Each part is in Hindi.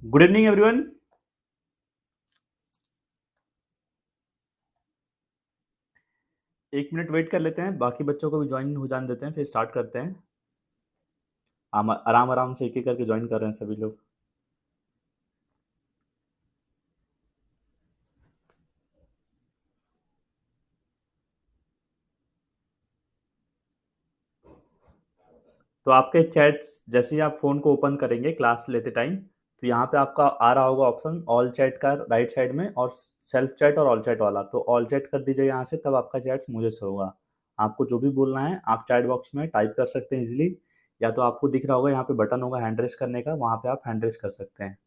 Good evening everyone. एक मिनट वेट कर लेते हैं, बाकी बच्चों को भी ज्वाइन हो जाने देते हैं, फिर स्टार्ट करते हैं। आराम आराम से एक एक करके ज्वाइन कर रहे हैं सभी लोग। तो आपके चैट्स जैसे ही आप फ़ोन को ओपन करेंगे क्लास लेते टाइम, तो यहाँ पे आपका आ रहा होगा ऑप्शन ऑल चैट का राइट साइड में, और सेल्फ चैट और ऑल चैट वाला। तो ऑल चैट कर दीजिए यहाँ से, तब आपका चैट्स मुझे से होगा। आपको जो भी बोलना है आप चैट बॉक्स में टाइप कर सकते हैं इजीली, या तो आपको दिख रहा होगा यहाँ पे बटन होगा हैंड रेस करने का, वहाँ पे आप हैंड रेस कर सकते हैं।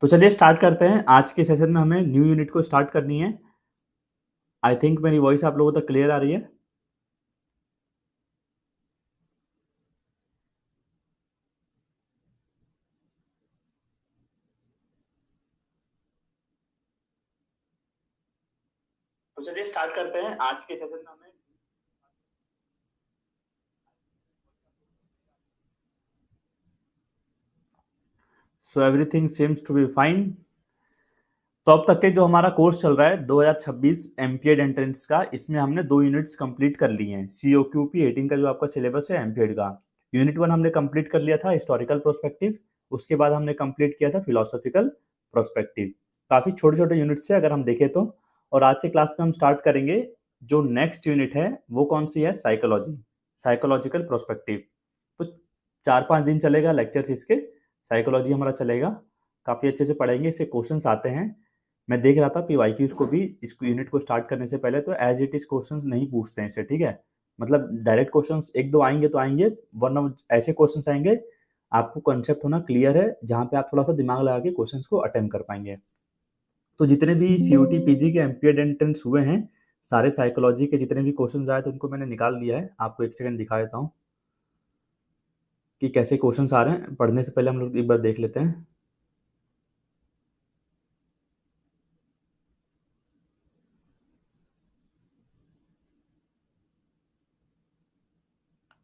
तो चलिए स्टार्ट करते हैं। आज के सेशन में हमें न्यू यूनिट को स्टार्ट करनी है। आई थिंक मेरी वॉइस आप लोगों तक क्लियर आ रही है। तो चलिए स्टार्ट करते हैं। आज के सेशन में हमें so everything seems to be fine. तो अब तक के जो हमारा कोर्स चल रहा है 2026 एमपीएड एंट्रेंस का, इसमें हमने 2 यूनिट्स कंप्लीट कर ली हैं। सीओक्यूपी 18 का जो आपका सिलेबस है एमपीएड का, यूनिट 1 हमने कंप्लीट कर लिया था हिस्टोरिकल प्रोस्पेक्टिव। उसके बाद हमने कंप्लीट किया था फिलोसॉफिकल प्रोस्पेक्टिव। काफी छोटे छोटे यूनिट्स से अगर हम देखें तो। और आज से क्लास में हम स्टार्ट करेंगे जो नेक्स्ट यूनिट है वो कौन सी है, साइकोलॉजी, साइकोलॉजिकल प्रोस्पेक्टिव। तो 4-5 दिन चलेगा लेक्चर्स इसके, साइकोलॉजी हमारा चलेगा। काफी अच्छे से पढ़ेंगे, इससे क्वेश्चंस आते हैं। मैं देख रहा था पीवाईक्यूज को भी इस यूनिट को स्टार्ट करने से पहले, तो एज इट इज क्वेश्चंस नहीं पूछते हैं इससे, ठीक है। मतलब डायरेक्ट क्वेश्चंस एक दो आएंगे तो आएंगे, वरना ऐसे क्वेश्चंस आएंगे आपको कंसेप्ट होना क्लियर है, जहां पे आप थोड़ा सा दिमाग लगा के क्वेश्चंस को अटेम्प्ट कर पाएंगे। तो जितने भी सीयूटी पीजी के एमपीएड एंट्रेंस हुए हैं, सारे साइकोलॉजी के जितने भी क्वेश्चन आए थे उनको मैंने निकाल लिया है। आपको एक सेकंड दिखा देता हूँ कि कैसे क्वेश्चंस आ रहे हैं। पढ़ने से पहले हम लोग एक बार देख लेते हैं।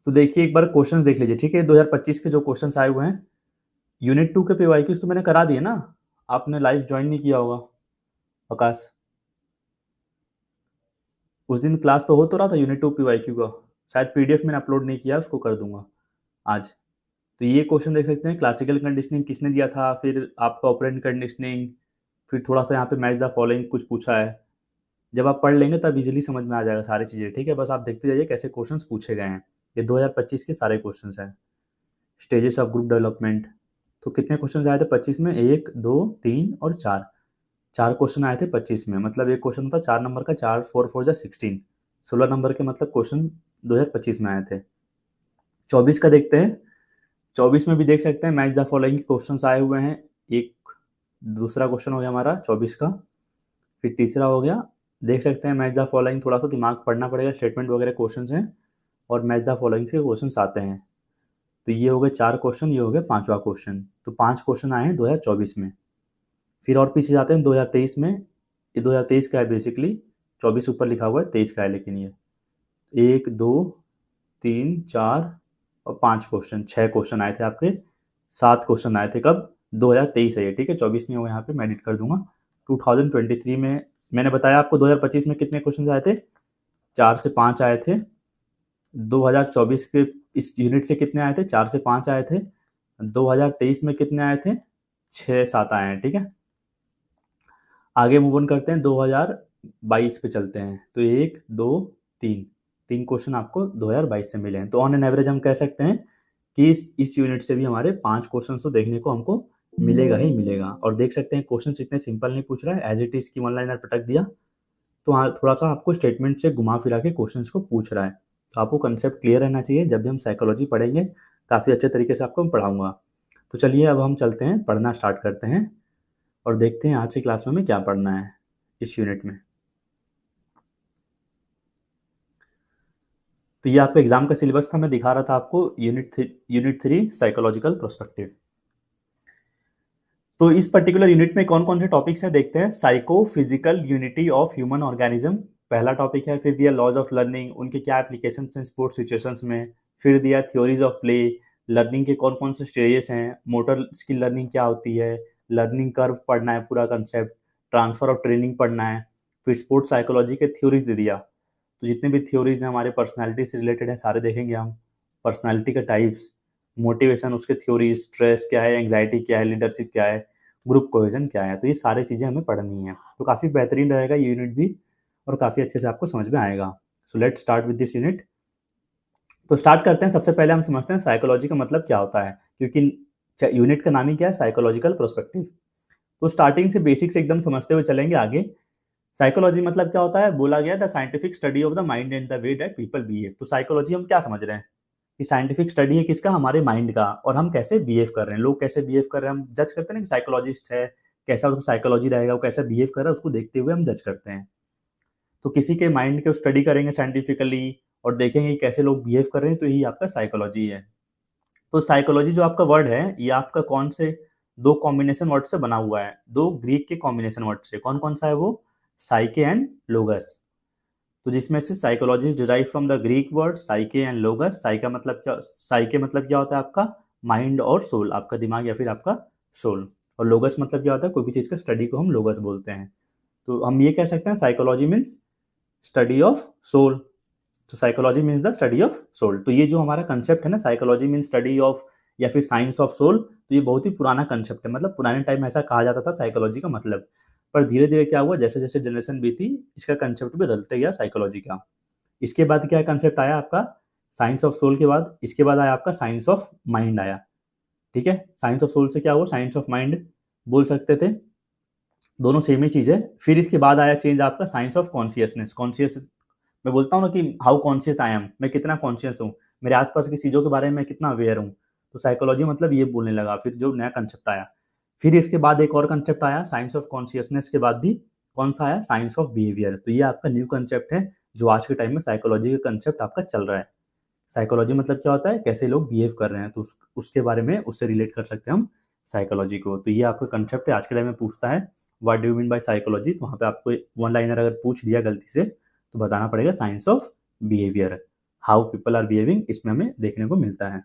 तो देखिए एक बार क्वेश्चंस देख लीजिए, ठीक है। 2025 के जो क्वेश्चंस आए हुए हैं, यूनिट 2 के पीवाईक्यूज तो मैंने करा दिए ना। आपने लाइव ज्वाइन नहीं किया होगा आकाश। उस दिन क्लास तो हो तो रहा था यूनिट 2 पीवाईक्यू का, शायद पीडीएफ मैंने अपलोड नहीं किया, उसको कर दूंगा आज। तो ये क्वेश्चन देख सकते हैं, क्लासिकल कंडीशनिंग किसने दिया था, फिर आपका ऑपरेंट कंडीशनिंग, फिर थोड़ा सा यहाँ पे मैच द फॉलोइंग कुछ पूछा है। जब आप पढ़ लेंगे तब इजीली समझ में आ जाएगा सारी चीज़ें, ठीक है। बस आप देखते जाइए कैसे क्वेश्चंस पूछे गए हैं। ये 2025 के सारे क्वेश्चंस हैं। स्टेजेस ऑफ ग्रुप डेवलपमेंट, तो कितने क्वेश्चन आए थे 25 में, 1, 2, 3 और 4। 4 क्वेश्चन आए थे 25 में, मतलब एक क्वेश्चन था 4 नंबर का, 4 4 4 16, 16 नंबर के मतलब क्वेश्चन 2025 में आए थे। 24 का देखते हैं। 24 में भी देख सकते हैं मैच द फॉलोइंग क्वेश्चन आए हुए हैं। एक दूसरा क्वेश्चन हो गया हमारा 24 का, फिर तीसरा हो गया। देख सकते हैं मैच द फॉलोइंग, थोड़ा सा दिमाग पढ़ना पड़ेगा, स्टेटमेंट वगैरह क्वेश्चन हैं और मैच द फॉलोइंग से क्वेश्चन आते हैं। तो ये हो गए 4 क्वेश्चन, ये हो गया 5वां क्वेश्चन। तो 5 क्वेश्चन आए हैं 2024 में। फिर और पीछे जाते हैं 2023 में। ये 2023 का है बेसिकली, 24 ऊपर लिखा हुआ है, 23 का है लेकिन ये 1, 2, 3, 4 और 5 क्वेश्चन, 6 क्वेश्चन आए थे आपके। 7 क्वेश्चन आए थे कब, 2023 है ये, ठीक है। 24 नहीं होगा, यहाँ पे मैं एडिट कर दूंगा। 2023 में मैंने बताया आपको 2025 में कितने क्वेश्चन आए थे, 4 से 5 आए थे। 2024 के इस यूनिट से कितने आए थे, 4 से 5 आए थे। 2023 में कितने आए थे, 6-7 आए हैं, ठीक है। आगे मूव ऑन करते हैं, 2022 पे चलते हैं। तो 1, 2, 3, 3 क्वेश्चन आपको 2022 से मिले हैं। तो ऑन एन एवरेज हम कह सकते हैं कि इस यूनिट से भी हमारे 5 क्वेश्चन तो देखने को हमको मिलेगा ही मिलेगा। और देख सकते हैं क्वेश्चन इतने सिंपल नहीं पूछ रहा है, एज इट इज की वन लाइनर पटक दिया। तो हाँ, थोड़ा सा आपको स्टेटमेंट से घुमा फिरा के क्वेश्चन को पूछ रहा है। तो आपको कंसेप्ट क्लियर रहना चाहिए। जब भी हम साइकोलॉजी पढ़ेंगे काफ़ी अच्छे तरीके से आपको मैं पढ़ाऊंगा। तो चलिए अब हम चलते हैं, पढ़ना स्टार्ट करते हैं और देखते हैं आज की क्लास में हमें क्या पढ़ना है इस यूनिट में। तो ये आपका एग्जाम का सिलेबस था, मैं दिखा रहा था आपको। Unit 3 psychological prospective. तो इस पर्टिकुलर यूनिट में कौन कौन से टॉपिक्स हैं देखते हैं। Psycho physical unity of human organism पहला टॉपिक है। फिर दिया लॉज ऑफ लर्निंग, उनके क्या एप्लीकेशन हैं स्पोर्ट्स सिचुएशंस में। फिर दिया थ्योरीज ऑफ प्ले, लर्निंग के कौन कौन से स्टेजेस हैं, मोटर स्किल लर्निंग क्या होती है, लर्निंग कर्व पढ़ना है पूरा कंसेप्ट, ट्रांसफर ऑफ ट्रेनिंग पढ़ना है। फिर स्पोर्ट्स साइकोलॉजी के थ्योरीज दे दिया, तो जितने भी थ्योरीज हैं हमारे पर्सनैलिटी से रिलेटेड हैं सारे देखेंगे हम। पर्सनैलिटी के टाइप्स, मोटिवेशन उसके थ्योरी, स्ट्रेस क्या है, एंग्जाइटी क्या है, लीडरशिप क्या है, ग्रुप कोहेजन क्या है। तो ये सारी चीज़ें हमें पढ़नी है, तो काफ़ी बेहतरीन रहेगा ये यूनिट भी और काफ़ी अच्छे से आपको समझ में आएगा। So let's start with this unit. तो स्टार्ट करते हैं। सबसे पहले हम समझते हैं साइकोलॉजी का मतलब क्या होता है, क्योंकि यूनिट का नाम ही क्या है, साइकोलॉजिकल प्रोस्पेक्टिव। तो स्टार्टिंग से बेसिक से एकदम समझते हुए चलेंगे आगे। साइकोलॉजी मतलब क्या होता है, बोला गया the scientific study of the mind and the way that people behave. तो साइकोलॉजी हम क्या समझ रहे हैं कि साइंटिफिक स्टडी है किसका, हमारे माइंड का, और हम कैसे बिहेव कर रहे हैं, लोग कैसे बिहेव कर रहे हैं हम जज करते हैं ना कि साइकोलॉजिस्ट है, कैसा उसका साइकोलॉजी रहेगा, वो कैसा बिहेव कर रहा है उसको देखते हुए हम जज करते हैं। तो किसी के माइंड के स्टडी करेंगे साइंटिफिकली और देखेंगे कि कैसे लोग बिहेव कर रहे हैं, तो यही आपका साइकोलॉजी है। तो साइकोलॉजी जो आपका वर्ड है ये आपका कौन से दो कॉम्बिनेशन वर्ड से बना हुआ है, दो ग्रीक के कॉम्बिनेशन वर्ड से। कौन कौन सा है वो, साइके एंड लोगस। तो जिसमें से psychology is derive from the Greek word साइके and लोगस। साइके मतलब क्या होता है आपका माइंड और सोल, आपका दिमाग या फिर आपका सोल। और लोगस मतलब क्या होता है, कोई भी चीज का स्टडी को हम लोगस बोलते हैं। तो हम ये कह सकते हैं psychology means study of soul. तो psychology means the study of soul. तो ये जो हमारा कंसेप्ट है ना, साइकोलॉजी मीन्स स्टडी ऑफ या फिर साइंस ऑफ सोल, तो ये बहुत ही पुराना कंसेप्ट है। मतलब पुराने टाइम में ऐसा कहा जाता था साइकोलॉजी का मतलब। पर धीरे धीरे क्या हुआ, जैसे जैसे जनरेशन बीती इसका कंसेप्ट भी बदलते गया साइकोलॉजी का। इसके बाद क्या कंसेप्ट आया आपका, साइंस ऑफ सोल के बाद इसके बाद आया आपका साइंस ऑफ माइंड आया। ठीक है, साइंस ऑफ सोल से क्या हुआ, साइंस ऑफ माइंड बोल सकते थे, दोनों सेम ही चीज है। फिर इसके बाद आया चेंज आपका साइंस ऑफ कॉन्शियसनेस। कॉन्शियस मैं बोलता हूँ ना कि हाउ कॉन्शियस आई एम, मैं कितना कॉन्शियस हूँ, मेरे आसपास की चीज़ों के बारे में मैं कितना अवेयर हूँ। तो साइकोलॉजी मतलब ये बोलने लगा, फिर जो नया कंसेप्ट आया। फिर इसके बाद एक और कंसेप्ट आया साइंस ऑफ कॉन्शियसनेस के बाद भी, कौन सा आया, साइंस ऑफ बिहेवियर। तो ये आपका न्यू कंसेप्ट है जो आज के टाइम में साइकोलॉजी का कंसेप्ट आपका चल रहा है। साइकोलॉजी मतलब क्या होता है, कैसे लोग बिहेव कर रहे हैं, तो उसके बारे में उससे रिलेट कर सकते हैं हम साइकोलॉजी को। तो ये आपका कंसेप्ट है। आज के टाइम में पूछता है what do you mean by psychology, तो वहाँ पे आपको वन लाइनर अगर पूछ दिया गलती से तो बताना पड़ेगा science of behaviour, how people are behaving, इसमें हमें देखने को मिलता है।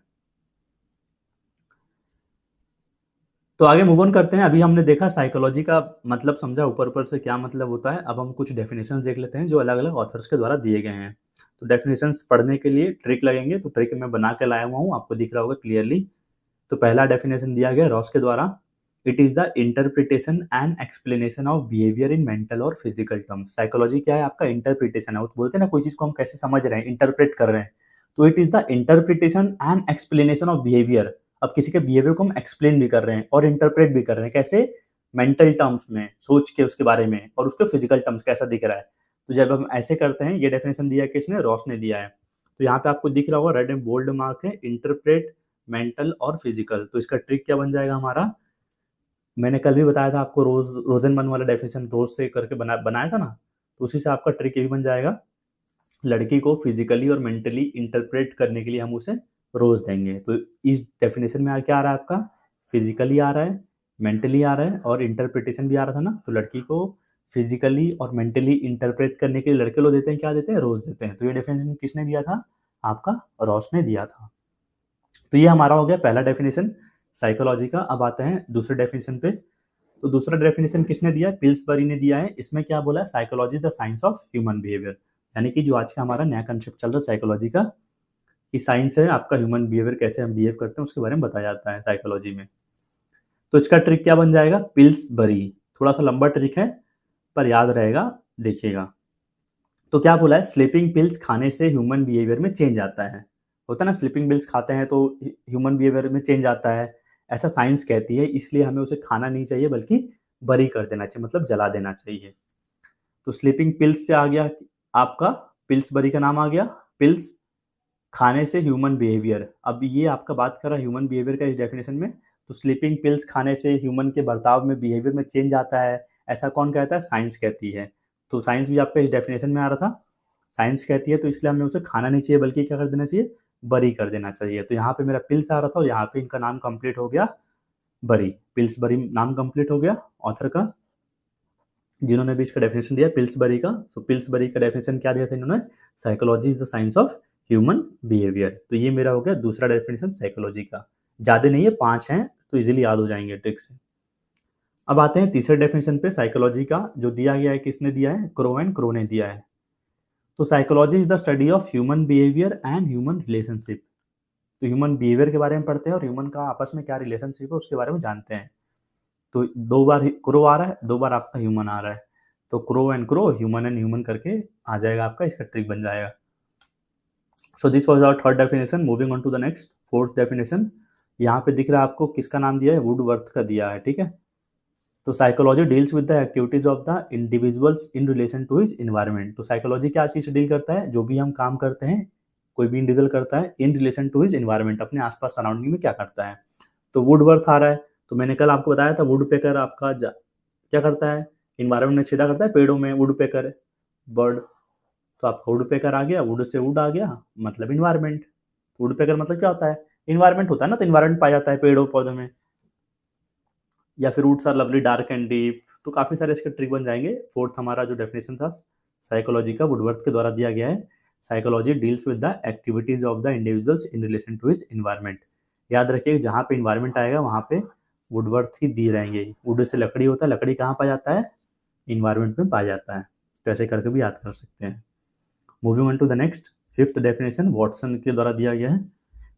तो आगे मूव ऑन करते हैं। अभी हमने देखा साइकोलॉजी का मतलब समझा, ऊपर ऊपर से क्या मतलब होता है। अब हम कुछ डेफिनेशंस देख लेते हैं जो अलग अलग ऑथर्स के द्वारा दिए गए हैं। तो डेफिनेशंस पढ़ने के लिए ट्रिक लगेंगे, तो ट्रिक मैं बना के लाया हुआ हूँ, आपको दिख रहा होगा क्लियरली। तो पहला डेफिनेशन दिया गया रॉस के द्वारा, it is the interpretation and explanation of behaviour in mental और फिजिकल टर्म्स। साइकोलॉजी क्या है आपका, इंटरप्रिटेशन है। वो बोलते हैं ना कोई चीज को हम कैसे समझ रहे हैं, इंटरप्रेट कर रहे हैं। तो it is the interpretation and explanation of behaviour. अब किसी के बिहेवियर को हम एक्सप्लेन भी कर रहे हैं और इंटरप्रेट भी कर रहे हैं, कैसे, मेंटल टर्म्स में सोच के उसके बारे में, और उसके फिजिकल टर्म्स कैसा दिख रहा है। तो जब हम ऐसे करते हैं, ये डेफिनेशन दिया है किसने, रॉस ने दिया है। तो यहाँ पे आपको दिख रहा होगा रेड एंड बोल्ड मार्क है, इंटरप्रेट, मेंटल और फिजिकल। तो इसका ट्रिक क्या बन जाएगा हमारा, मैंने कल भी बताया था आपको, रोजनमन वाला डेफिनेशन रोज से करके बनाया था ना, तो उसी से आपका ट्रिक ये भी बन जाएगा। लड़की को फिजिकली और मेंटली इंटरप्रेट करने के लिए हम उसे रोज देंगे। तो इस डेफिनेशन में क्या आ रहा है आपका, फिजिकली आ रहा है, मेंटली आ रहा है और इंटरप्रिटेशन भी आ रहा था ना। तो लड़की को फिजिकली और मेंटली इंटरप्रेट करने के लिए लड़के लोग देते हैं, क्या देते हैं, रोज देते हैं। तो ये डेफिनेशन किसने दिया था, आपका रॉस ने दिया था। तो ये हमारा हो गया पहला डेफिनेशन साइकोलॉजी का। अब आते हैं दूसरे डेफिनेशन पे। तो दूसरा डेफिनेशन किसने दिया है, पिल्सबरी ने दिया है। इसमें क्या बोला है, psychology the science of human behaviour. यानी कि जो आज का हमारा नया कंसेप्ट चल रहा है साइकोलॉजी का, कि साइंस है आपका ह्यूमन बिहेवियर, कैसे हम बिहेव करते हैं उसके बारे में बताया जाता है साइकोलॉजी में। तो इसका ट्रिक क्या बन जाएगा, पिल्सबरी। थोड़ा सा लंबा ट्रिक है पर याद रहेगा, देखिएगा। तो क्या बोला है, स्लीपिंग पिल्स खाने से ह्यूमन बिहेवियर में चेंज आता है। होता है ना, स्लीपिंग पिल्स खाते हैं तो ह्यूमन बिहेवियर में चेंज आता है, ऐसा साइंस कहती है। इसलिए हमें उसे खाना नहीं चाहिए बल्कि बरी कर देना चाहिए, मतलब जला देना चाहिए। तो स्लीपिंग पिल्स से आ गया आपका, पिल्सबरी का नाम आ गया, पिल्स खाने से ह्यूमन बिहेवियर। अब ये आपका बात कर रहा है ह्यूमन बिहेवियर का इस डेफिनेशन में। तो स्लीपिंग पिल्स खाने से ह्यूमन के बर्ताव में, बिहेवियर में चेंज आता है, ऐसा कौन कहता है, साइंस कहती है। तो साइंस भी आपका इस डेफिनेशन में आ रहा था, साइंस कहती है, तो इसलिए हमें उसे खाना नहीं चाहिए बल्कि क्या कर देना चाहिए, बरी कर देना चाहिए। तो यहाँ पे मेरा पिल्स आ रहा था और यहाँ पे इनका नाम कंप्लीट हो गया बरी, पिल्सबरी नाम कंप्लीट हो गया ऑथर का, जिन्होंने भी इसका डेफिनेशन दिया पिल्सबरी का। तो पिल्सबरी का डेफिनेशन क्या दिया था इन्होंने, psychology is the science of human behaviour. तो ये मेरा हो गया दूसरा डेफिनेशन साइकोलॉजी का। ज़्यादा नहीं है, 5 हैं, तो इजीली याद हो जाएंगे ट्रिक से। अब आते हैं तीसरे डेफिनेशन पे साइकोलॉजी का, जो दिया गया है, किसने दिया है, क्रो एंड क्रो ने दिया है। तो psychology is the study of human behaviour and human relationship. तो ह्यूमन बिहेवियर के बारे में पढ़ते हैं और ह्यूमन का आपस में क्या रिलेशनशिप है उसके बारे में जानते हैं। तो 2 बार क्रो आ रहा है, 2 बार आपका ह्यूमन आ रहा है, तो crow and crow, human and human करके आ जाएगा आपका, इसका ट्रिक बन जाएगा। So this was our third definition. Moving on to the next fourth definition. यहाँ पे दिख रहा है आपको किसका नाम दिया है, वुडवर्थ का दिया है, ठीक है। तो psychology deals with the activities of the individuals in relation to his environment. तो साइकोलॉजी क्या चीज से डील करता है, जो भी हम काम करते हैं, कोई भी इंडिविजुअल करता है in relation to his environment, अपने आसपास सराउंडिंग में क्या करता है। तो वुडवर्थ आ रहा है, तो मैंने कल आपको बताया था वुड पेकर आपका क्या करता है, इन्वायरमेंट में छेदा करता है पेड़ों में, वुड पेकर बर्ड। तो आपका वुड पेकर आ गया, वुड से वुड आ गया, मतलब इन्वायरमेंट। वुड पेकर मतलब क्या होता है, इन्वायरमेंट होता है ना, तो इन्वायरमेंट पाया जाता है पेड़ों पौधों में। या फिर roots are lovely dark and deep, तो काफी सारे इसके ट्रिक बन जाएंगे। फोर्थ हमारा जो डेफिनेशन था साइकोलॉजी का, वुडवर्थ के द्वारा दिया गया है, psychology deals with the activities of the individuals in relation to his environment. याद रखिए जहाँ पे इन्वायरमेंट आएगा वहाँ पे वुडवर्थ ही दी रहेंगे। वुड से लकड़ी होता है, लकड़ी कहाँ पाया जाता है, इन्वायरमेंट में पाया जाता है। तो ऐसे करके भी याद कर सकते हैं। Moving on to the next fifth definition, Watson के द्वारा दिया गया है,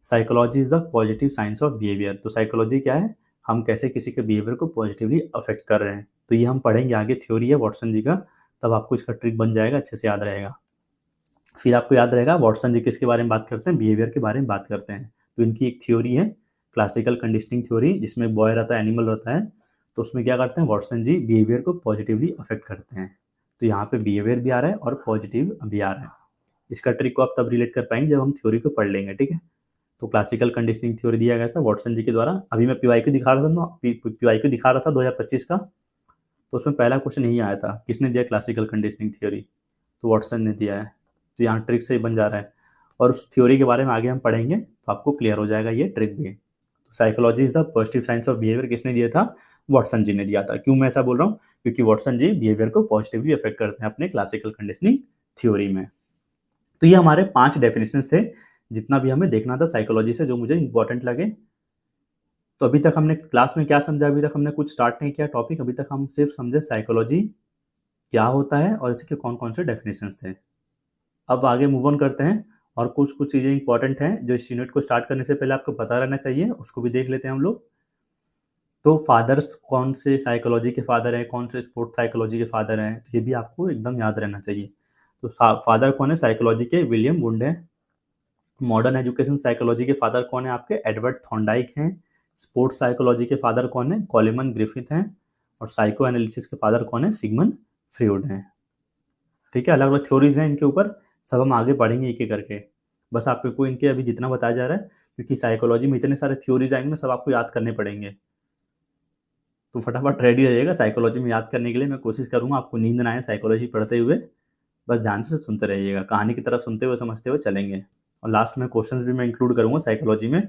psychology is the positive science of behaviour. तो साइकोलॉजी क्या है, हम कैसे किसी के बिहेवियर को पॉजिटिवली अफेक्ट कर रहे हैं। तो ये हम पढ़ेंगे आगे, थ्योरी है वॉटसन जी का, तब आपको इसका ट्रिक बन जाएगा, अच्छे से याद रहेगा। फिर आपको याद रहेगा वॉटसन जी किसके बारे में बात करते हैं, बिहेवियर के बारे में बात करते हैं। तो इनकी एक थ्योरी है क्लासिकल कंडीशनिंग थ्योरी, जिसमें बॉय रहता है, एनिमल रहता है। तो उसमें क्या करते हैं वॉटसन जी, बिहेवियर को पॉजिटिवली अफेक्ट करते हैं। तो यहाँ पे बिहेवियर भी आ रहा है और पॉजिटिव भी आ रहा है। इसका ट्रिक को आप तब रिलेट कर पाएंगे जब हम थ्योरी को पढ़ लेंगे, ठीक है। तो क्लासिकल कंडीशनिंग थ्योरी दिया गया था वॉटसन जी के द्वारा। अभी मैं पीवाईक्यू दिखा रहा था ना, पीवाईक्यू दिखा रहा था 2025 का, तो उसमें पहला क्वेश्चन यही आया था, किसने दिया क्लासिकल कंडीशनिंग थ्योरी, तो वॉटसन ने दिया है। तो यहाँ ट्रिक से ही बन जा रहा है, और उस थ्योरी के बारे में आगे हम पढ़ेंगे तो आपको क्लियर हो जाएगा ये ट्रिक भी। तो psychology is the positive science of behaviour किसने दिया था, वॉटसन जी ने दिया था। क्यों मैं ऐसा बोल रहा हूँ, क्योंकि वॉटसन जी बिहेवियर को पॉजिटिवली अफेक्ट करते हैं अपने क्लासिकल कंडीशनिंग थ्योरी में। तो ये हमारे 5 डेफिनेशन थे, जितना भी हमें देखना था साइकोलॉजी से, जो मुझे इंपॉर्टेंट लगे। तो अभी तक हमने क्लास में क्या समझा, अभी तक हमने कुछ स्टार्ट नहीं किया टॉपिक, अभी तक हम सिर्फ समझे साइकोलॉजी क्या होता है और इसके कौन कौन से डेफिनेशन थे। अब आगे मूव ऑन करते हैं, और कुछ कुछ चीज़ें इंपॉर्टेंट हैं जो इस यूनिट को स्टार्ट करने से पहले आपको पता रहना चाहिए, उसको भी देख लेते हैं हम लोग। तो फादर्स कौन से साइकोलॉजी के फादर हैं, कौन से स्पोर्ट साइकोलॉजी के फादर हैं, ये भी आपको एकदम याद रहना चाहिए। तो फादर कौन है साइकोलॉजी के, विलियम वुंड है। मॉडर्न एजुकेशन साइकोलॉजी के फादर कौन है आपके, एडवर्ड थॉर्नडाइक हैं। स्पोर्ट्स साइकोलॉजी के फादर कौन है, कॉलेमन ग्रिफिथ हैं। और साइको एनालिसिस के फादर कौन है, सिगमंड फ्रॉइड हैं। ठीक है, अलग अलग थ्योरीज हैं इनके ऊपर, सब हम आगे पढ़ेंगे एक एक करके। बस आपको इनके अभी जितना बताया जा रहा है, क्योंकि साइकोलॉजी में इतने सारे थ्योरीज आएंगे ना, सब आपको याद करने पड़ेंगे। तो फटाफट रेडी रहिएगा साइकोलॉजी में याद करने के लिए। मैं कोशिश करूंगा आपको नींद ना आए साइकोलॉजी पढ़ते हुए, बस ध्यान से सुनते रहिएगा, कहानी की तरफ सुनते हुए समझते हुए चलेंगे। और लास्ट में क्वेश्चंस भी मैं इंक्लूड करूंगा साइकोलॉजी में,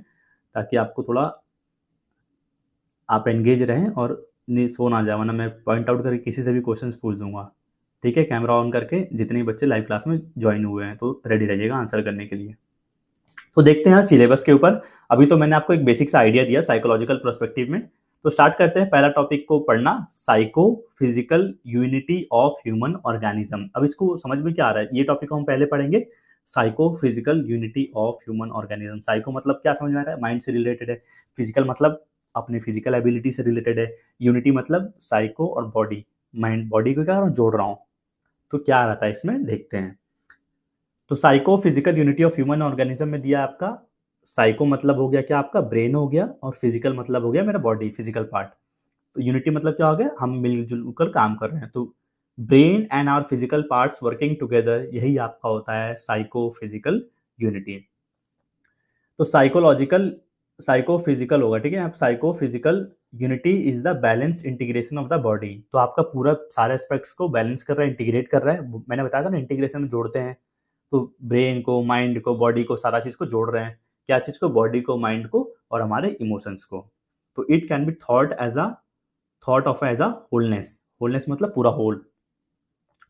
ताकि आपको थोड़ा आप एंगेज रहें और सो ना जाए, वरना मैं पॉइंट आउट करके किसी से भी क्वेश्चन पूछ दूंगा। ठीक है, कैमरा ऑन करके जितने भी बच्चे लाइव क्लास में ज्वाइन हुए हैं, तो रेडी रहिएगा आंसर करने के लिए। तो देखते हैं सिलेबस के ऊपर। अभी तो मैंने आपको एक बेसिक सा आइडिया दिया साइकोलॉजिकल पर्सपेक्टिव में। तो स्टार्ट करते हैं पहला टॉपिक को पढ़ना, psycho physical unity of human organism. अब इसको समझ में क्या आ रहा है, ये टॉपिक को हम पहले पढ़ेंगे, psycho physical unity of human organism. Psycho मतलब क्या समझ में आ रहा है, माइंड से रिलेटेड है। फिजिकल मतलब अपनी फिजिकल एबिलिटी से रिलेटेड है। यूनिटी मतलब साइको और बॉडी, माइंड बॉडी को क्या जोड़ रहा हूँ। तो क्या आ रहा था इसमें, देखते हैं। तो psycho physical unity of human organism में दिया आपका, साइको मतलब हो गया क्या आपका, ब्रेन हो गया, और फिजिकल मतलब हो गया मेरा बॉडी, फिजिकल पार्ट। तो यूनिटी मतलब क्या हो गया, हम मिलजुल कर काम कर रहे हैं। तो brain and our physical parts working together, यही आपका होता है साइको फिजिकल यूनिटी। तो साइकोलॉजिकल साइको फिजिकल होगा, ठीक है। आप psycho physical unity is the balanced integration of the body. तो आपका पूरा सारे एस्पेक्ट्स को बैलेंस कर रहा है, इंटीग्रेट कर रहा है। मैंने बताया था ना, इंटीग्रेशन में जोड़ते हैं, तो ब्रेन को, माइंड को, बॉडी को, सारा चीज को जोड़ रहे हैं। क्या चीज को, बॉडी को, माइंड को और हमारे इमोशंस को। तो it can be thought of as a wholeness, wholeness मतलब पूरा होल।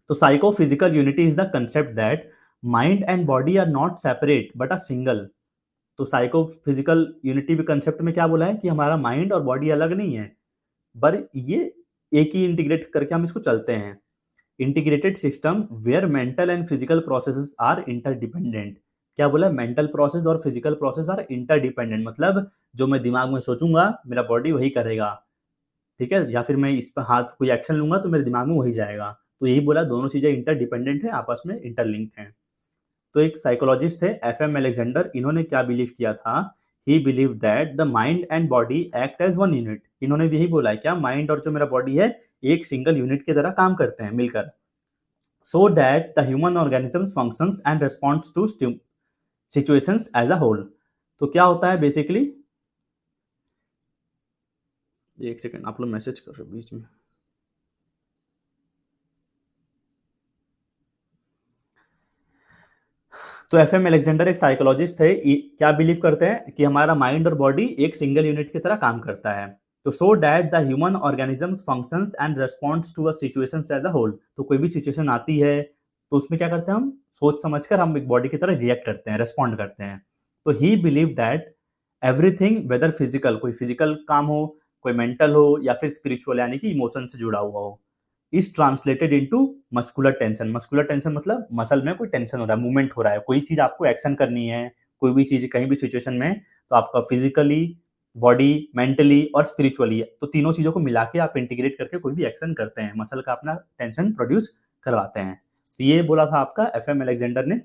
तो psychophysical unity is the concept that mind and body are not separate but a single. तो साइकोफिजिकल यूनिटी के कंसेप्ट में क्या बोला है कि हमारा माइंड और बॉडी अलग नहीं है, पर ये एक ही इंटीग्रेट करके हम इसको चलते हैं। Integrated system where mental and physical processes are interdependent. क्या बोला, मेंटल प्रोसेस और फिजिकल प्रोसेस आर इंटरडिपेंडेंट, मतलब जो मैं दिमाग में सोचूंगा मेरा बॉडी वही करेगा, ठीक है, या फिर मैं इस पर हाथ कोई एक्शन लूंगा तो मेरे दिमाग में वही जाएगा। तो यही बोला, दोनों चीजें इंटरडिपेंडेंट है, आपस में इंटरलिंक्ड हैं। तो एक साइकोलॉजिस्ट थे FM अलेक्जेंडर, इन्होंने क्या बिलीव किया था, he believe that the mind and body act as one unit. इन्होंने भी यही बोला है, क्या माइंड और जो मेरा बॉडी है एक सिंगल यूनिट की तरह काम करते हैं मिलकर, so that the human organism functions and responds to situations as a whole। तो क्या होता है बेसिकली, एक सेकंड आप लोग मैसेज कर रहे हो बीच में। तो FM अलेक्जेंडर एक साइकोलॉजिस्ट थे, क्या बिलीव करते हैं कि हमारा माइंड और बॉडी एक सिंगल यूनिट की तरह काम करता है। तो so that the human organisms functions and responds to a situations as a whole. तो कोई भी सिचुएशन आती है तो उसमें क्या करते हैं, हम सोच समझकर हम एक बॉडी की तरह रिएक्ट करते हैं, रेस्पॉन्ड करते हैं। तो he believe that everything whether physical, कोई फिजिकल काम हो, कोई मेंटल हो, या फिर स्पिरिचुअल यानी कि इमोशन से जुड़ा हुआ हो, is translated into muscular tension. Muscular tension मतलब मसल में कोई टेंशन हो रहा है, मूवमेंट हो रहा है, कोई चीज आपको एक्शन करनी है, कोई भी चीज कहीं भी सिचुएशन में, तो आपका फिजिकली, बॉडी, मेंटली और स्पिरिचुअली, तो तीनों चीजों को मिला के आप इंटीग्रेट करके कोई भी एक्शन करते हैं, मसल का अपना टेंशन प्रोड्यूस करवाते हैं। तो ये बोला था आपका FM अलेक्जेंडर ने।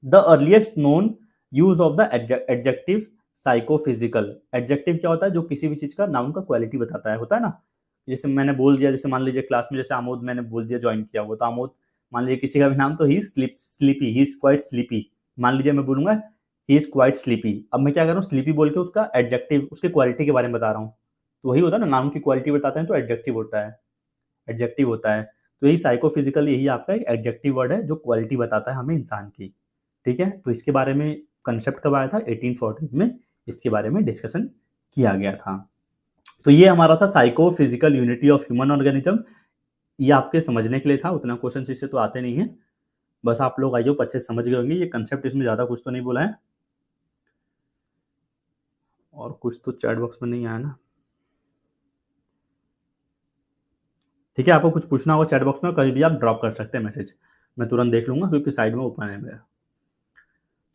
The earliest known use of the adjective psychophysical. Adjective क्या होता है, जो किसी भी चीज का नाउन का क्वालिटी बताता है, होता है ना। जैसे मैंने बोल दिया, जैसे मान लीजिए क्लास में जैसे आमोद मैंने बोल दिया ज्वाइन किया हुआ, तो आमोद मान लीजिए किसी का भी नाम, तो he sleepy, he is quite sleepy. मान लीजिए मैं बोलूंगा ही इज क्वाइट स्लीपी, अब मैं क्या कर रहा हूँ, स्लीपी बोल के उसका एडजेक्टिव, उसके क्वालिटी के बारे में बता रहा हूँ। तो वही होता है ना, नाम की क्वालिटी बताते हैं तो एडजेक्टिव होता है, एडजेक्टिव होता है। तो यही साइकोफिजिकल, यही आपका एक एडजेक्टिव वर्ड है जो क्वालिटी बताता है हमें इंसान की, ठीक है। तो इसके बारे में कंसेप्ट कब आया था, 1840 में इसके बारे में डिस्कशन किया गया था। तो ये हमारा था psycho physical unity of human organism. ये आपके समझने के लिए था, उतना क्वेश्चन इससे तो आते नहीं है, बस आप लोग आई होप अच्छे से समझ गए होंगे। ये कंसेप्ट इसमें ज़्यादा कुछ तो नहीं बोला है, और कुछ तो चैट बॉक्स में नहीं आया ना, ठीक है। आपको कुछ पूछना होगा चैट बॉक्स में कहीं भी आप ड्रॉप कर सकते हैं मैसेज, मैं तुरंत देख लूंगा क्योंकि साइड में ओपन है मेरा।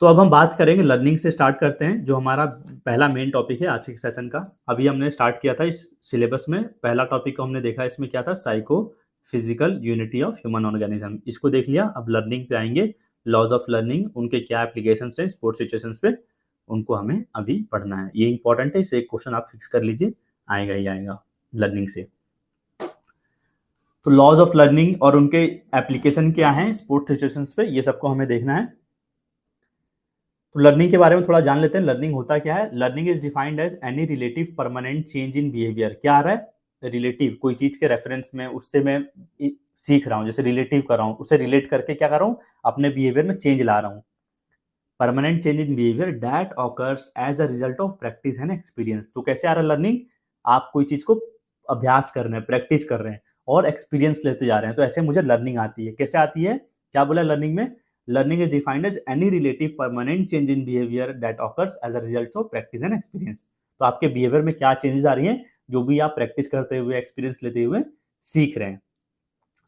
तो अब हम बात करेंगे लर्निंग से, स्टार्ट करते हैं, जो हमारा पहला मेन टॉपिक है आज के सेशन का। अभी हमने स्टार्ट किया था इस सिलेबस में, पहला टॉपिक को हमने देखा, इसमें क्या था, psycho physical unity of human organism, इसको देख लिया। अब लर्निंग पे आएंगे, लॉज ऑफ लर्निंग, उनके क्या एप्लीकेशन है स्पोर्ट्स सिचुएशंस पे, उनको हमें अभी पढ़ना है। ये इंपॉर्टेंट है, इसे एक क्वेश्चन आप फिक्स कर लीजिए, आएगा ही आएगा लर्निंग से। तो लॉज ऑफ लर्निंग और उनके एप्लीकेशन क्या है स्पोर्ट्स सिचुएशंस पे, ये सबको हमें देखना है। तो लर्निंग के बारे में थोड़ा जान लेते हैं, लर्निंग होता क्या है। Learning is defined as any relative permanent change in behaviour. क्या आ रहा है, रिलेटिव, कोई चीज के रेफरेंस में उससे मैं सीख रहा हूँ, जैसे रिलेटिव कर रहा हूँ, उससे रिलेट करके क्या कर रहा हूँ, अपने बिहेवियर में चेंज ला रहा हूँ। Permanent change in behaviour that occurs as a result of practice and experience. तो कैसे आ रहा है लर्निंग, आप कोई चीज को अभ्यास कर रहे हैं, प्रैक्टिस कर रहे हैं और एक्सपीरियंस लेते जा रहे हैं, तो ऐसे मुझे लर्निंग आती है। कैसे आती है, क्या बोला लर्निंग में, learning is defined as any relative permanent change in behaviour that occurs as a result of practice and experience. तो आपके बिहेवियर में क्या चेंजेस आ रही हैं, जो भी आप प्रैक्टिस करते हुए, एक्सपीरियंस लेते हुए सीख रहे हैं।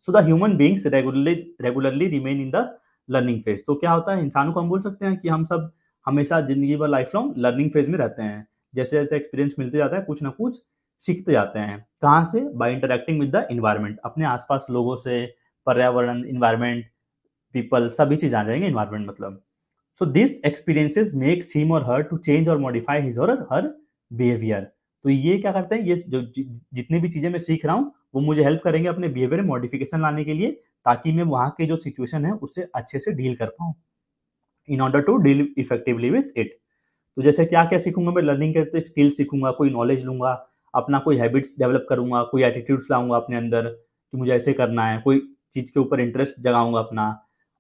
So the human beings regularly remain in the learning phase. तो क्या होता है, इंसान को हम बोल सकते हैं कि हम सब हमेशा जिंदगी भर लाइफ लॉन्ग लर्निंग फेज में रहते हैं। जैसे जैसे एक्सपीरियंस मिलते जाता है, कुछ ना कुछ सीखते जाते हैं। कहाँ से, by interacting with the environment, अपने आसपास लोगों से, पर्यावरण, इन्वायरमेंट, पीपल, सभी चीज आ जाएंगे, इन्वायरमेंट मतलब। So this experiences makes him और हर टू चेंज और मॉडिफाई हिज और हर बिहेवियर। तो ये क्या करते हैं, ये जो जितनी भी चीजें मैं सीख रहा हूँ वो मुझे हेल्प करेंगे अपने बिहेवियर में मॉडिफिकेशन लाने के लिए, ताकि मैं वहां के जो सिचुएशन है उससे अच्छे से डील कर पाऊँ, in order to deal effectively with it. तो जैसे क्या क्या सीखूंगा मैं लर्निंग करते, स्किल सीखूंगा, कोई नॉलेज लूंगा, अपना कोई हैबिट्स डेवलप करूंगा, कोई एटीट्यूड्स लाऊंगा अपने अंदर कि मुझे ऐसे करना है, कोई चीज के ऊपर इंटरेस्ट जगाऊंगा अपना,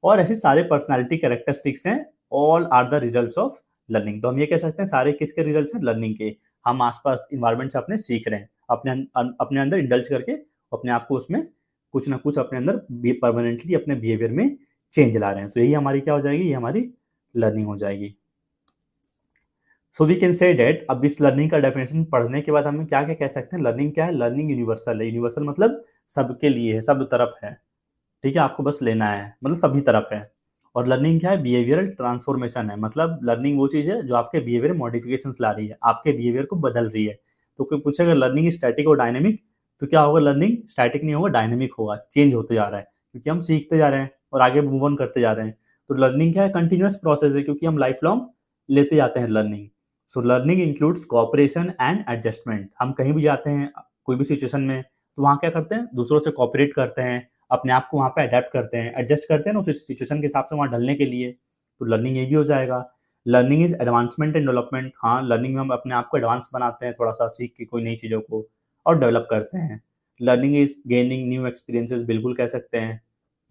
और ऐसे सारे पर्सनालिटी कैरेक्टरिस्टिक्स हैं, all are the results of learning. तो हम ये कह सकते हैं सारे किसके रिजल्ट्स हैं, लर्निंग के। हम आसपास इन्वायरमेंट से अपने सीख रहे हैं, अपने अंदर इंडल्ज करके अपने आप को उसमें कुछ ना कुछ अपने अंदर परमानेंटली अपने बिहेवियर में चेंज ला रहे हैं। तो यही हमारी क्या हो जाएगी, ये हमारी लर्निंग हो जाएगी। So we can say that, अब इस लर्निंग का डेफिनेशन पढ़ने के बाद हम क्या क्या कह सकते हैं, लर्निंग क्या है, लर्निंग यूनिवर्सल है। यूनिवर्सल मतलब सबके लिए है, सब तरफ है, ठीक है, आपको बस लेना है, मतलब सभी तरफ है। और लर्निंग क्या है, बिहेवियरल ट्रांसफॉर्मेशन है, मतलब लर्निंग वो चीज़ है जो आपके बिहेवियर में मॉडिफिकेशंस ला रही है, आपके बिहेवियर को बदल रही है। तो कोई पूछेगा लर्निंग स्टैटिक और डायनेमिक, तो क्या होगा, लर्निंग स्टैटिक नहीं होगा, डायनेमिक होगा, चेंज होते जा रहा है, क्योंकि हम सीखते जा रहे हैं और आगे मूव ऑन करते जा रहे हैं। तो लर्निंग क्या है, कंटिन्यूअस प्रोसेस है, क्योंकि हम लाइफ लॉन्ग लेते जाते हैं learning. So learning includes cooperation and adjustment. हम कहीं भी जाते हैं कोई भी सिचुएशन में, तो वहाँ क्या करते हैं, दूसरों से कोऑपरेट करते हैं, अपने आप को वहाँ पे अडेप्ट करते हैं, एडजस्ट करते हैं ना उस सिचुएशन के हिसाब से वहाँ ढलने के लिए। तो लर्निंग ये भी हो जाएगा। Learning is advancement and development, हाँ लर्निंग में हम अपने आप को एडवांस बनाते हैं, थोड़ा सा सीख के कोई नई चीज़ों को और डेवलप करते हैं। Learning is gaining new experiences, बिल्कुल कह सकते हैं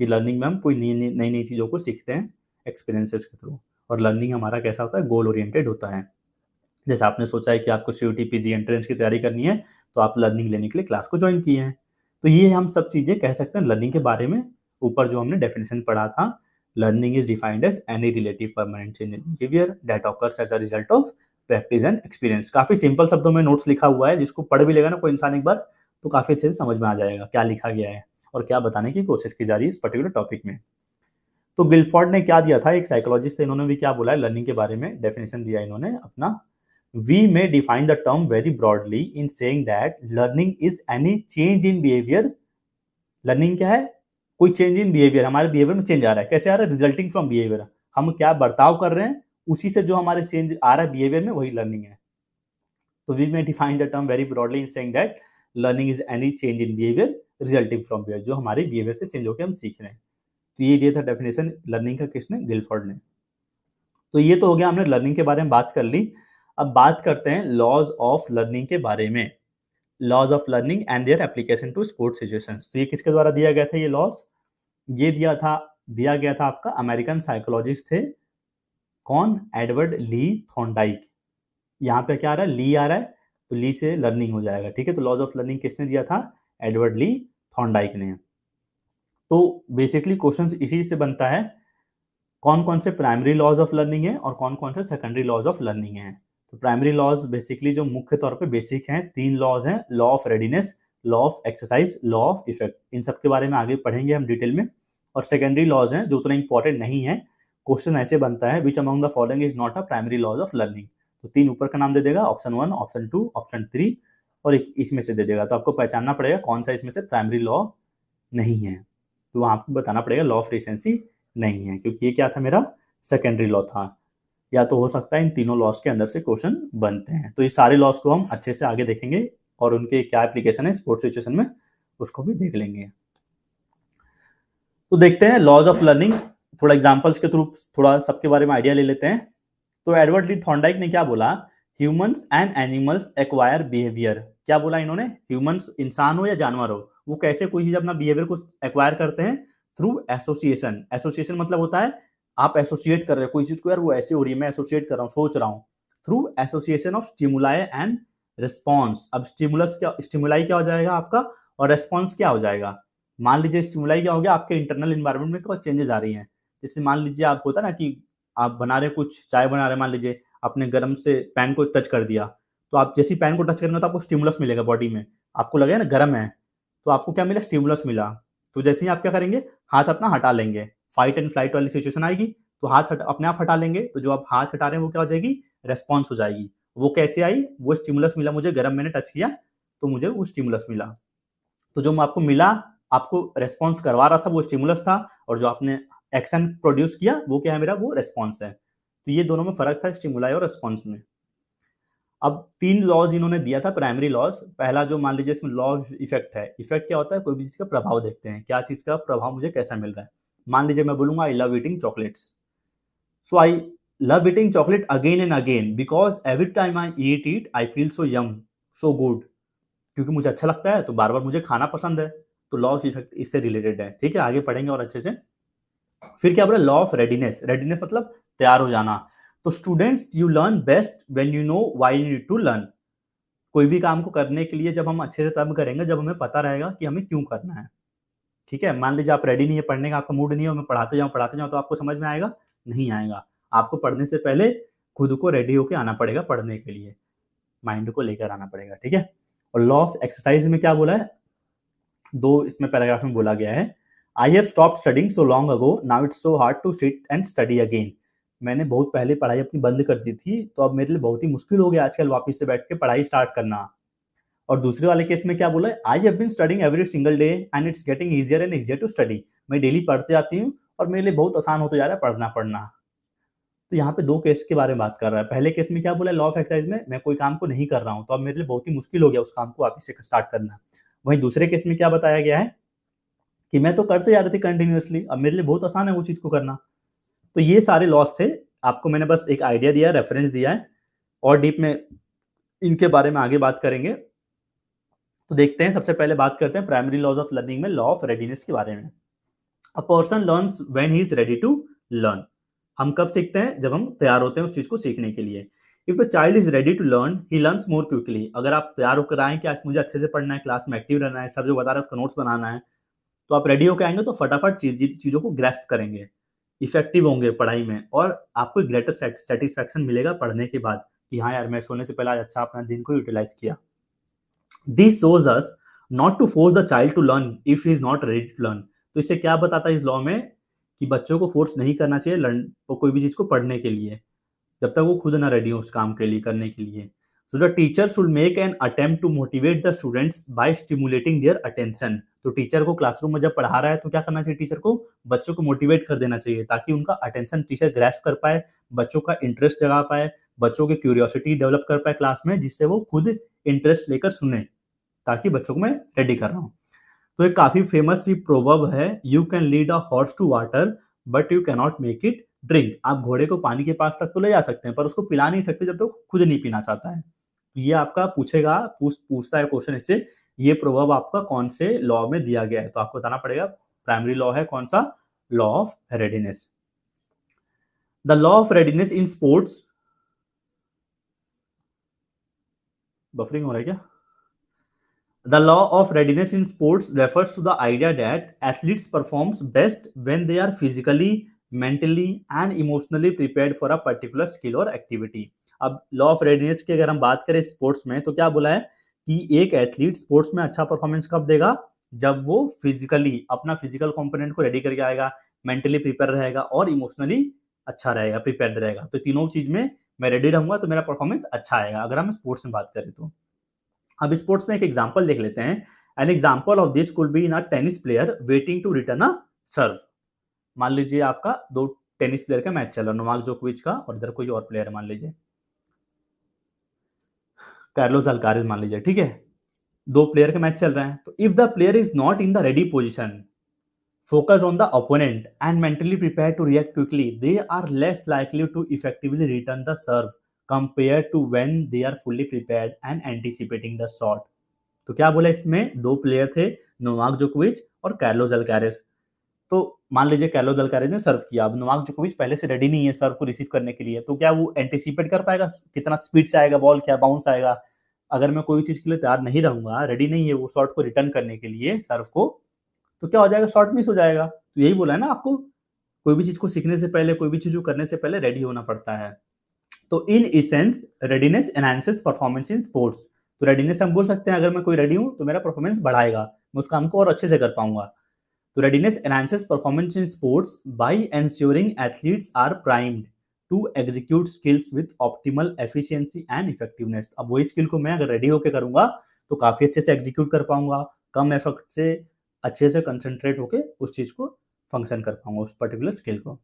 कि लर्निंग में हम कोई नई नई नई चीज़ों को सीखते हैं एक्सपीरियंसेस के थ्रू। और लर्निंग हमारा कैसा होता है, गोल ओरिएंटेड होता है। जैसे आपने सोचा है कि आपको सीयूटी पीजी एंट्रेंस की तैयारी करनी है, तो आप लर्निंग लेने के लिए क्लास को ज्वाइन किए हैं। तो ये हम सब चीज़ें कह सकते हैं लर्निंग के बारे में। ऊपर जो हमने डेफिनेशन पढ़ा था, learning is defined as any relative permanent change in behaviour that occurs as a result of practice and experience. काफी सिंपल शब्दों में नोट्स लिखा हुआ है, जिसको पढ़ भी लेगा ना कोई इंसान एक बार, तो काफी अच्छे से समझ में आ जाएगा क्या लिखा गया है और क्या बताने की कोशिश की जा रही है इस पर्टिकुलर टॉपिक में। तो गिलफोर्ड ने क्या दिया था, एक साइकोलॉजिस्ट थे, इन्होंने भी क्या बोला है लर्निंग के बारे में, डेफिनेशन दिया इन्होंने अपना। We may define the term very broadly in saying that learning is any change in behavior। Learning क्या है, कोई चेंज इन बिहेवियर, हमारे बिहेवियर में चेंज आ रहा है, कैसे आ रहा है, रिजल्टिंग फ्रॉम बिहेवियर, हम क्या बर्ताव कर रहे हैं उसी से जो हमारे चेंज आ रहा है बिहेवियर में, वही लर्निंग है। तो we may define the term very broadly in saying that learning is any change in behaviour resulting from behaviour, जो हमारे बिहेवियर से चेंज होकर हम सीख रहे हैं। तो ये दिया था डेफिनेशन लर्निंग का किसने, गिलफोर्ड ने। तो ये तो हो गया, हमने लर्निंग के बारे में बात कर ली। अब बात करते हैं लॉज ऑफ लर्निंग के बारे में, laws of learning and their application to sports situations. तो ये किसके द्वारा दिया गया था, ये लॉज ये दिया गया था आपका अमेरिकन साइकोलॉजिस्ट थे, कौन, एडवर्ड ली थॉर्नडाइक। यहाँ पे क्या आ रहा है, ली आ रहा है, तो ली से लर्निंग हो जाएगा, ठीक है। तो लॉज ऑफ लर्निंग किसने दिया था, एडवर्ड ली थॉर्नडाइक ने। तो बेसिकली क्वेश्चन इसी से बनता है, कौन कौन से प्राइमरी लॉज ऑफ लर्निंग है और कौन कौन से सेकेंडरी लॉज ऑफ लर्निंग है। तो प्राइमरी लॉज बेसिकली जो मुख्य तौर पे बेसिक हैं, 3 लॉज हैं, law of readiness, law of exercise, law of effect. इन सब के बारे में आगे पढ़ेंगे हम डिटेल में। और सेकेंडरी लॉज हैं जो उतना इंपॉर्टेंट नहीं है, क्वेश्चन ऐसे बनता है, which among the following is not a primary laws of learning. तो 3 ऊपर का नाम दे देगा, ऑप्शन 1, ऑप्शन 2, ऑप्शन 3 और एक इसमें से दे देगा। तो आपको पहचानना पड़ेगा कौन सा इसमें से प्राइमरी लॉ नहीं है। तो आपको बताना पड़ेगा लॉ ऑफ रिसेंसी नहीं है, क्योंकि ये क्या था, मेरा सेकेंडरी लॉ था। या तो हो सकता है इन तीनों लॉस के अंदर से क्वेश्चन बनते हैं। तो ये सारे लॉस को हम अच्छे से आगे देखेंगे और उनके क्या एप्लीकेशन है स्पोर्ट्स सिचुएशन में, उसको भी देख लेंगे। तो देखते हैं लॉज ऑफ लर्निंग, थोड़ा एग्जांपल्स के थ्रू थोड़ा सबके बारे में आइडिया ले लेते हैं। तो एडवर्ड ली थॉर्नडाइक ने क्या बोला, humans and animals acquire behaviour. क्या बोला इन्होंने, ह्यूमंस इंसान हो या जानवर हो, वो कैसे कोई चीज अपना बिहेवियर को एक्वायर करते हैं, थ्रू एसोसिएशन। एसोसिएशन मतलब होता है आप एसोसिएट कर रहे हो कोई चीज को, यार वो ऐसे हो रही है, मैं एसोसिएट कर रहा हूँ, सोच रहा हूँ, through association of stimuli and response. अब स्टिमुलस क्या, स्टिमुलाई क्या हो जाएगा आपका और रेस्पॉन्स क्या हो जाएगा। मान लीजिए स्टिमुलाई क्या हो गया, आपके इंटरनल इन्वायरमेंट में कुछ चेंजेस आ रही हैं। जैसे मान लीजिए आप होता ना कि आप बना रहे कुछ चाय बना रहे, मान लीजिए आपने गर्म से पैन को टच कर दिया, तो आप जैसे ही पैन को टच करेंगे तो आपको स्टिमुलस मिलेगा बॉडी में, आपको लगेगा ना गर्म है, तो आपको क्या मिला, स्टिमुलस मिला। तो जैसे ही आप क्या करेंगे, हाथ अपना हटा लेंगे, फाइट एंड फ्लाइट वाली सिचुएशन आएगी, तो हाथ अपने आप हटा लेंगे, तो जो आप हाथ हटा रहे हैं वो क्या हो जाएगी, रेस्पॉन्स हो जाएगी। वो कैसे आई, वो स्टिमुलस मिला मुझे, गर्म मैंने टच किया तो मुझे वो स्टिमुलस मिला। तो जो आपको मिला, आपको रेस्पॉन्स करवा रहा था वो स्टिमुलस था, और जो आपने एक्शन प्रोड्यूस किया वो क्या है, मेरा वो रेस्पॉन्स है। तो ये दोनों में फर्क था स्टिमुलाई और रेस्पॉन्स में। अब 3 लॉज इन्होंने दिया था प्राइमरी लॉज। पहला जो मान लीजिए इसमें लॉ ऑफ इफेक्ट है, इफेक्ट क्या होता है, कोई भी चीज का प्रभाव देखते हैं, क्या चीज का प्रभाव मुझे कैसा मिल रहा है। मान लीजिए मैं बोलूंगा I love eating chocolates, so I love eating chocolate again and again because every time I eat it I feel so yum, so good. क्योंकि मुझे अच्छा लगता है तो बार बार मुझे खाना पसंद है। तो लॉ ऑफ इफेक्ट इससे रिलेटेड है, ठीक है, आगे पढ़ेंगे और अच्छे से। फिर क्या बोला, लॉ ऑफ रेडीनेस, रेडीनेस मतलब तैयार हो जाना। तो students you learn best when you know why you need to learn. कोई भी काम को करने के लिए जब हम अच्छे से तब करेंगे जब हमें पता रहेगा कि हमें क्यों करना है। ठीक है? मान लीजिए आप रेडी नहीं है पढ़ने का, आपका मूड नहीं है और मैं पढ़ाते जाऊँ तो आपको समझ में आएगा? नहीं आएगा। आपको पढ़ने से पहले खुद को रेडी होके आना पड़ेगा पढ़ने के लिए, माइंड को लेकर आना पड़ेगा, ठीक है? और लॉ ऑफ एक्सरसाइज में क्या बोला है? 2 इसमें पैराग्राफ में बोला गया है, I have stopped studying so long ago, now it's so hard to sit and study again. मैंने बहुत पहले पढ़ाई अपनी बंद कर दी थी, तो अब मेरे लिए बहुत ही मुश्किल हो गया आजकल वापस से बैठ के पढ़ाई स्टार्ट करना। और दूसरे वाले केस में क्या बोला है, I have been studying every single day and it's getting easier and easier to study. मैं डेली पढ़ते जाती हूँ और मेरे लिए बहुत आसान होता जा रहा है पढ़ना। तो यहाँ पे 2 केस के बारे में बात कर रहा है। पहले केस में क्या बोला है, लॉ ऑफ एक्सरसाइज में मैं कोई काम को नहीं कर रहा हूँ, तो अब मेरे लिए बहुत ही मुश्किल हो गया उस काम को वापस से स्टार्ट करना। वहीं दूसरे केस में क्या बताया गया है कि मैं तो करते जा रही थी कंटिन्यूअसली, अब मेरे लिए बहुत आसान है वो चीज़ को करना। तो ये सारे लॉस थे, आपको मैंने बस एक आइडिया दिया है, रेफरेंस दिया है, और डीप में इनके बारे में आगे बात करेंगे। तो देखते हैं, सबसे पहले बात करते हैं प्राइमरी लॉज ऑफ लर्निंग में लॉ ऑफ रेडीनेस के बारे में। A person learns when he is ready to learn. हम कब सीखते हैं? जब हम तैयार होते हैं उस चीज को सीखने के लिए। If the child is ready to learn he learns more quickly. अगर आप तैयार होकर आए कि आज मुझे अच्छे से पढ़ना है, क्लास में एक्टिव रहना है, सर जो बता रहे हैं उसका नोट्स बनाना है, तो आप रेडी होकर आएंगे तो फटाफट चीजों को ग्रेस्प करेंगे, इफेक्टिव होंगे पढ़ाई में, और आपको ग्रेटर सेटिस्फैक्शन मिलेगा पढ़ने के बाद कि हाँ यार मैं सोने से पहले आज अच्छा अपना दिन को यूटिलाइज किया। This shows us not to force the child to learn if he is not ready to learn। तो इससे क्या बताता है इस लॉ में कि बच्चों को फोर्स नहीं करना चाहिए लर्न और कोई भी चीज को पढ़ने के लिए जब तक वो खुद ना रेडी हो उस काम के लिए करने के लिए। So the teacher should make an attempt to motivate the students by stimulating their attention. तो टीचर को क्लासरूम में जब पढ़ा रहा है तो क्या करना चाहिए, टीचर को बच्चों को मोटिवेट कर देना चाहिए ताकि उनका अटेंशन टीचर ग्रैस्प कर पाए, बच्चों का इंटरेस्ट जगा पाए, बच्चों की क्यूरियोसिटी डेवलप कर पाए क्लास में, जिससे वो खुद इंटरेस्ट लेकर सुने, ताकि बच्चों को मैं रेडी कर रहा हूँ। तो एक काफी फेमस सी प्रोवर्ब है, you can lead a horse to water but you can not make it drink. आप घोड़े को पानी के पास तक तो ले जा सकते हैं पर उसको पिला नहीं सकते जब तक तो खुद नहीं पीना चाहता है। ये आपका पूछता है क्वेश्चन इससे, ये प्रोवर्ब आपका कौन से लॉ में दिया गया है, तो आपको बताना पड़ेगा प्राइमरी लॉ है कौन सा, law of readiness. The law of readiness in sports, buffering हो रहा है क्या? The law of readiness in sports refers to the idea that athletes performs best when they are physically, mentally and emotionally prepared for a particular skill or activity। अब लॉ ऑफ रेडीनेस की अगर हम बात करें स्पोर्ट्स में तो क्या बोला है कि एक एथलीट स्पोर्ट्स में अच्छा परफॉर्मेंस कब देगा, जब वो फिजिकली अपना फिजिकल कंपोनेंट को रेडी करके आएगा, मेंटली प्रिपेयर रहेगा और इमोशनली अच्छा रहेगा, प्रिपेयर्ड रहेगा। तो तीनों चीज में मैं रेडी रहूंगा तो मेरा परफॉर्मेंस अच्छा आएगा अगर हम स्पोर्ट्स में बात करें तो। अब स्पोर्ट्स में एक एग्जांपल देख लेते हैं। An example of this could be in a tennis player waiting to return a serve. मान लीजिए आपका 2 टेनिस प्लेयर का मैच चल रहा है, नोवाक जोकोविच का और इधर कोई और प्लेयर है, मान लीजिए कार्लोस अल्कारेज मान लीजिए, ठीक है। 2 प्लेयर का मैच चल रहा है, तो if the player is not in the ready position, focus on the opponent and mentally prepare to react quickly, they are less likely to effectively return the serve compared to when they are fully prepared and anticipating the shot। तो क्या बोला इसमें, 2 प्लेयर थे, नोवाक जोकोविच और कार्लोस अल्कारेज। तो मान लीजिए कार्लोस अल्कारेज ने सर्व किया, अब नोवाक जोकोविच पहले से रेडी नहीं है सर्व को रिसीव करने के लिए, तो क्या वो एंटिसिपेट कर पाएगा कितना स्पीड से आएगा बॉल, क्या बाउंस आएगा? अगर मैं कोई चीज के लिए तैयार नहीं रहूंगा, रेडी नहीं है वो शॉट को रिटर्न करने के लिए सर्व को, तो क्या हो जाएगा, शॉट मिस हो जाएगा। तो यही बोला है ना आपको, कोई भी चीज को सीखने से पहले, कोई भी चीज को करने से पहले रेडी होना पड़ता है। तो in essence readiness enhances performance in sports. तो रेडीनेस हम बोल सकते हैं अगर मैं कोई रेडी हूं तो मेरा परफॉर्मेंस बढ़ाएगा, मैं उस काम को और अच्छे से कर पाऊंगा। तो readiness enhances performance in sports by ensuring athletes are primed to execute skills with optimal efficiency and effectiveness. अब वही स्किल को मैं अगर रेडी होकर करूंगा तो काफी अच्छे से एग्जीक्यूट कर पाऊंगा, कम एफर्ट से अच्छे से कंसंट्रेट होकर उस चीज को फंक्शन कर पाऊंगा, उस पर्टिकुलर स्किल को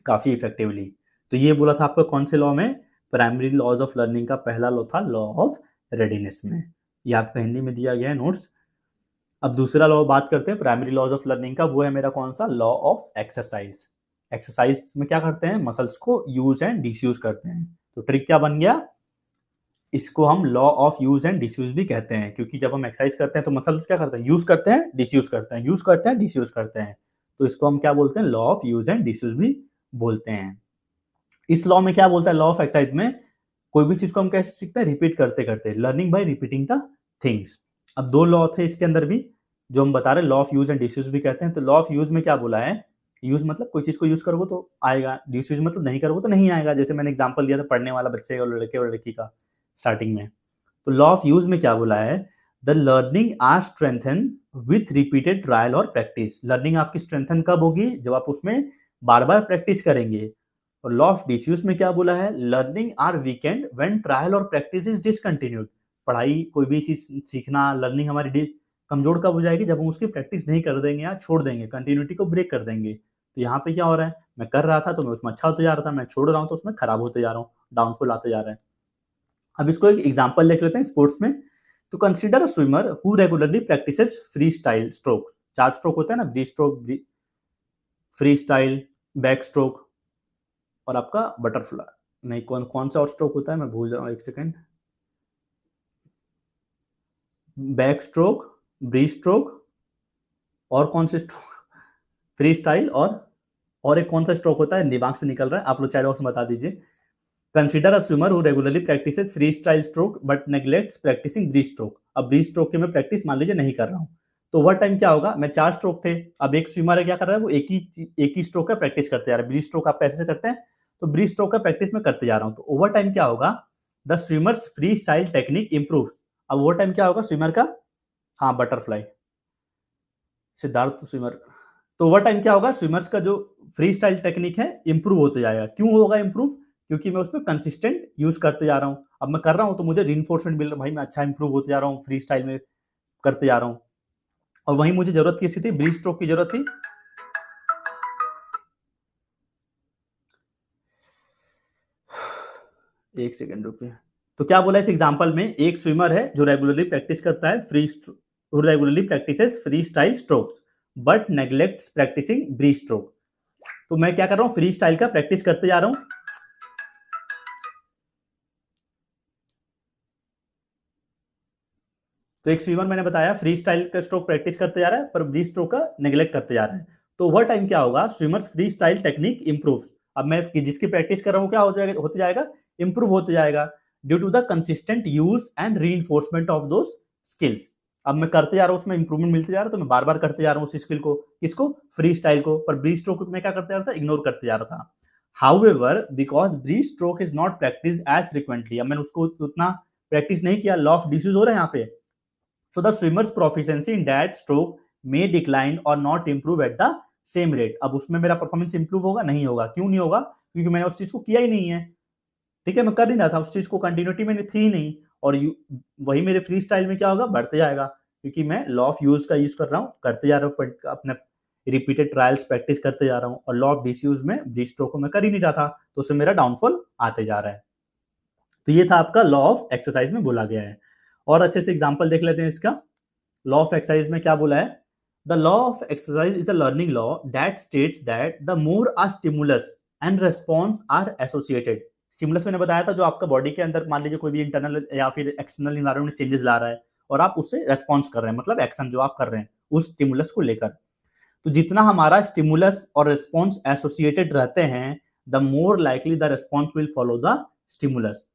काफी इफेक्टिवली। तो ये बोला था आपका कौन से लॉ में, प्राइमरी लॉज ऑफ लर्निंग का पहला लॉ था लॉ ऑफ रेडीनेस में। ये आपका हिंदी में दिया गया है नोट्स। अब दूसरा लॉ बात करते हैं प्राइमरी लॉज ऑफ लर्निंग का, वो है मेरा कौन सा, लॉ ऑफ एक्सरसाइज। एक्सरसाइज में क्या करते हैं, मसल्स को यूज एंड डिसयूज करते हैं। तो ट्रिक क्या बन गया, इसको हम law of use and disuse भी कहते हैं, क्योंकि जब हम एक्सरसाइज करते हैं तो मसल्स क्या करते हैं, यूज करते हैं, डिसयूज करते हैं, यूज करते हैं, डिसयूज करते हैं। तो इसको हम क्या बोलते हैं, law of use and disuse भी बोलते हैं। इस लॉ में क्या बोलता है, लॉ ऑफ एक्सरसाइज में, कोई भी चीज को हम कैसे सीखते हैं, रिपीट करते करते, learning by repeating the things. अब दो लॉ थे इसके अंदर भी जो हम बता रहे, law of use and disuse भी कहते हैं। तो लॉ ऑफ यूज में क्या बोला है, यूज मतलब कोई चीज को यूज करोगे तो आएगा, डिसयूज मतलब नहीं करोगे तो नहीं आएगा। जैसे मैंने एग्जांपल दिया था पढ़ने वाला बच्चे और लड़के और लड़की का स्टार्टिंग में। तो लॉ ऑफ यूज में क्या बोला है, the learning are strengthen with repeated trial और प्रैक्टिस। लर्निंग आपकी स्ट्रेंथन कब होगी, जब आप उसमें बार बार प्रैक्टिस करेंगे। और लॉ ऑफ डिसयूज में क्या बोला है, learning are weakened when trial और प्रैक्टिस इज डिसकंटिन्यूड। पढ़ाई कोई भी चीज सीखना, लर्निंग हमारी कमजोर कब हो जाएगी, जब हम उसकी प्रैक्टिस नहीं कर देंगे या छोड़ देंगे, कंटिन्यूटी को ब्रेक कर देंगे। तो यहाँ पे क्या हो रहा है, मैं कर रहा था तो मैं उसमें अच्छा होते जा रहा था, मैं छोड़ रहा हूँ तो उसमें खराब होते जा रहा हूँ, डाउनफॉल आते जा रहा है। अब इसको एक एग्जांपल देख लेते हैं स्पोर्ट्स में। तो consider a swimmer who regularly practices freestyle stroke. 4 stroke होता है ना, breast stroke, free style, back stroke और आपका बटरफ्लाई। नहीं, कौन कौन सा और स्ट्रोक होता है, मैं भूल रहा हूँ, एक second. Back stroke, breast stroke और कौन से स्ट्रोक, फ्री स्टाइल और एक कौन सा स्ट्रोक होता है, दिमाग से निकल रहा है, आप लोग चैट बॉक्स में बता दीजिए। Consider a swimmer who regularly practices freestyle stroke but neglects practicing breast stroke. अब ब्रीस्ट स्ट्रोक की मैं प्रैक्टिस मान लीजिए नहीं कर रहा हूँ, तो ओवर टाइम क्या होगा, मैं 4 स्ट्रोक थे, अब एक स्विमर है क्या कर रहा है, वो एक ही स्ट्रोक का प्रैक्टिस करते जा रहा है। ब्रीस्ट स्ट्रोक आप कैसे करते हैं, तो ब्रीस्ट स्ट्रोक का प्रैक्टिस में करते जा रहा हूँ, तो ओवर टाइम क्या होगा, the swimmers free style technique improve. अब ओवर टाइम क्या होगा स्विमर का, हाँ बटरफ्लाई, सिद्धार्थ स्विमर। तो ओवर टाइम क्या होगा, स्विमर्स का जो फ्री स्टाइल टेक्निक है इंप्रूव होते जाएगा। क्यों होगा इंप्रूव, क्योंकि मैं उसमें कंसिस्टेंट यूज करते जा रहा हूँ। अब मैं कर रहा हूँ तो मुझे रीइंफोर्समेंट मिल रहा है, भाई मैं अच्छा इंप्रूव होते जा रहा हूँ, फ्री स्टाइल में करते जा रहा हूँ। और वहीं मुझे जरूरत किसी थी, ब्रीस्ट स्ट्रोक की जरूरत थी। एक सेकेंड रुकिए। तो क्या बोला इस एग्जांपल में, एक स्विमर है जो रेगुलरली प्रैक्टिस करता है regularly practices freestyle strokes but neglects practicing breast stroke. तो मैं क्या कर रहा हूँ, फ्री स्टाइल का प्रैक्टिस करते जा रहा हूँ। तो एक स्विमर मैंने बताया फ्री स्टाइल का स्ट्रोक प्रैक्टिस करते जा रहा है पर ब्रीस्ट स्ट्रोक का नेग्लेक्ट करते जा रहा है। तो ओवर टाइम क्या होगा, swimmers free style technique improve. अब मैं जिसकी प्रैक्टिस कर रहा हूँ क्या हो जाएगा, होते जाएगा, इंप्रूव होते जाएगा due to the consistent use and re of those skills. अब मैं करते जा रहा हूँ, उसमें इंप्रूवमेंट मिलते जा रहा है, तो मैं बार बार करते जा रहा हूँ उस स्किल को, किसको, फ्री स्टाइल को। पर ब्रीस्ट स्ट्रोक में क्या करते जा रहा था, इग्नोर करते जा रहा था। However because breast stroke is not practice as frequently, अब मैंने उसको उतना प्रैक्टिस नहीं किया, लॉ ऑफ डिसयूज हो रहा है यहाँ पे। So the swimmer's proficiency in that stroke may decline or not improve at the same rate। अब उसमें मेरा परफॉर्मेंस इंप्रूव होगा, नहीं होगा, क्यों नहीं होगा, क्योंकि मैंने उस चीज को किया ही नहीं है। ठीक है, मैं कर नहीं रहा था उस चीज को, कंटिन्यूटी में थी ही नहीं। और वही मेरे फ्री स्टाइल में क्या होगा, बढ़ते जाएगा, क्योंकि मैं लॉ ऑफ यूज का यूज कर रहा हूँ, करते जा रहा हूँ, अपने रिपीटेड ट्रायल्स प्रैक्टिस करते जा रहा हूँ। और लॉ ऑफ डिसयूज में ब्रीस्ट स्ट्रोक को मैं कर ही नहीं रहा था, तो उससे मेरा डाउनफॉल आते जा रहा है। तो ये था आपका लॉ ऑफ एक्सरसाइज में बोला गया है। और अच्छे से एग्जाम्पल देख लेते हैं इसका। लॉ ऑफ एक्सरसाइज में क्या बोला है, the law of exercise is a learning law that states that the more a stimulus and response are associated. Stimulus मैंने बताया था, जो आपका बॉडी के अंदर मान लीजिए कोई भी इंटरनल या फिर एक्सटर्नल इन्वायरमेंट चेंजेस ला रहा है और आप उससे रेस्पॉन्स कर रहे हैं, मतलब एक्शन जो आप कर रहे हैं उस स्टिमुलस को लेकर। तो जितना हमारा स्टिमुलस और रेस्पॉन्स एसोसिएटेड रहते हैं, the more likely the response will follow the stimulus.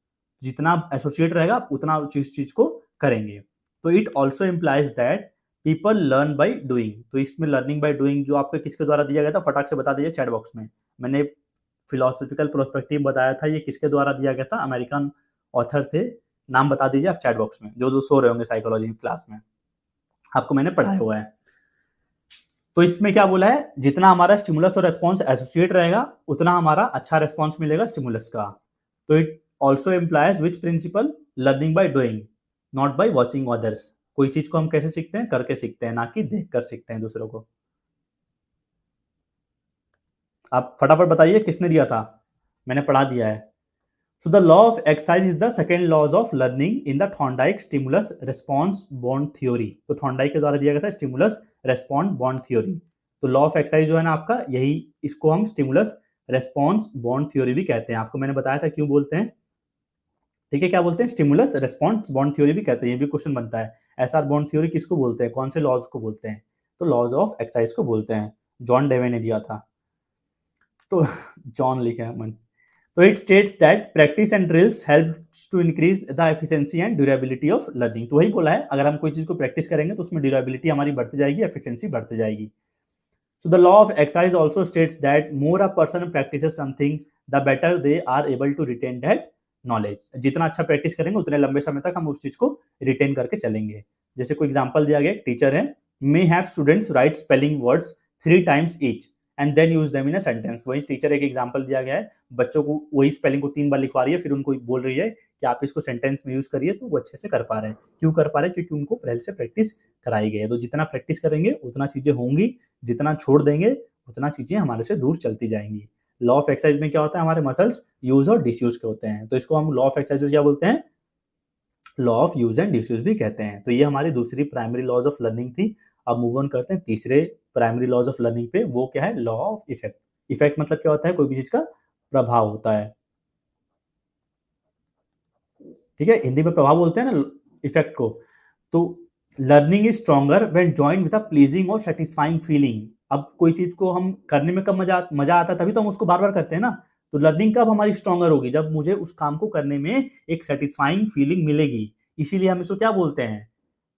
जितना एसोसिएट रहेगा उतना उस चीज को करेंगे। तो it also implies that people learn by doing. तो इसमें लर्निंग बाई डूइंग जो आपको किसके द्वारा दिया गया था, फटाक से बता दीजिए चैट बॉक्स में। मैंने फिलोसॉफिकल प्रोस्पेक्टिव बताया था, ये किसके द्वारा दिया गया था, अमेरिकन ऑथर थे, नाम बता दीजिए आप चैट बॉक्स में, जो सो रहे होंगे साइकोलॉजी क्लास में, आपको मैंने पढ़ाया हुआ है। तो इसमें क्या बोला है, जितना हमारा स्टिमुलस और रेस्पॉन्स एसोसिएट रहेगा उतना हमारा अच्छा रेस्पॉन्स मिलेगा स्टिमुलस का। तो it also employs which principle, learning by doing not by watching others. कोई चीज को हम कैसे सीखते हैं, करके सीखते हैं, ना कि देख कर सीखते हैं दूसरों को। आप फटाफट बताइए किसने दिया था, मैंने पढ़ा दिया है। So the law of exercise is the second laws of learning in the Thorndike stimulus response bond theory। तो थॉर्नडाइक के द्वारा दिया गया था स्टिमुलस रेस्पॉन्ड बॉन्ड थ्योरी। तो लॉ ऑफ एक्सरसाइज जो है ना आपका, यही इसको हम स्टिमुलस रेस्पॉन्स बॉन्ड थ्योरी भी कहते हैं। आपको मैंने बताया था क्यों बोलते हैं, ठीक है, क्या बोलते हैं, स्टिमुलस रेस्पॉन्स बॉन्ड थ्योरी भी कहते हैं। ये भी क्वेश्चन बनता है, एसआर बॉन्ड थ्योरी किसको बोलते हैं, कौन से लॉज को बोलते हैं, तो लॉज ऑफ एक्सरसाइज को बोलते हैं। जॉन डेवे ने दिया था, तो जॉन लिखा है मन। तो it states that practice and drills helps to increase the efficiency and durability of learning. तो वही बोला है, अगर हम कोई चीज को प्रैक्टिस करेंगे तो उसमें ड्यूरेबिलिटी हमारी बढ़ती जाएगी, एफिशिएंसी बढ़ती जाएगी। So the law of exercise also states that more a person practices something, the better they are able to retain that knowledge। जितना अच्छा प्रैक्टिस करेंगे उतने लंबे समय तक हम उस चीज को रिटेन करके चलेंगे। जैसे कोई एग्जांपल दिया गया, टीचर है, may have students write spelling words 3 times each and then use them in a sentence। वही टीचर एक एग्जांपल दिया गया है, बच्चों को वही स्पेलिंग को 3 बार लिखवा रही है, फिर उनको बोल रही है कि आप इसको सेंटेंस में यूज करिए, तो वो अच्छे से कर पा रहे हैं। क्यों कर पा रहे हैं? क्योंकि उनको पहले से प्रैक्टिस कराई गई है। तो जितना प्रैक्टिस करेंगे उतना चीजें होंगी, जितना छोड़ देंगे उतना चीजें हमारे से दूर चलती जाएंगी। लॉ ऑफ एक्सरसाइज में क्या होता है, हमारे मसल्स यूज और डिसयूज के होते हैं, तो इसको हम लॉ ऑफ एक्सरसाइज क्या बोलते हैं, law of use and disuse भी कहते हैं। तो ये हमारी दूसरी प्राइमरी लॉज ऑफ लर्निंग थी। अब मूव ऑन करते हैं तीसरे प्राइमरी लॉज ऑफ लर्निंग पे, वो क्या है, लॉ ऑफ इफेक्ट। इफेक्ट मतलब क्या होता है, कोई भी चीज का प्रभाव होता है, ठीक है, हिंदी में प्रभाव बोलते हैं ना इफेक्ट को। तो learning is stronger when joined with a pleasing और सेटिस्फाइंग फीलिंग। अब कोई चीज को हम करने में कब मजा आता है, तभी तो हम उसको बार बार करते हैं ना। तो लर्निंग कब हमारी स्ट्रॉन्गर होगी, जब मुझे उस काम को करने में एक सेटिस्फाइंग फीलिंग मिलेगी। इसीलिए हम इसको क्या बोलते हैं,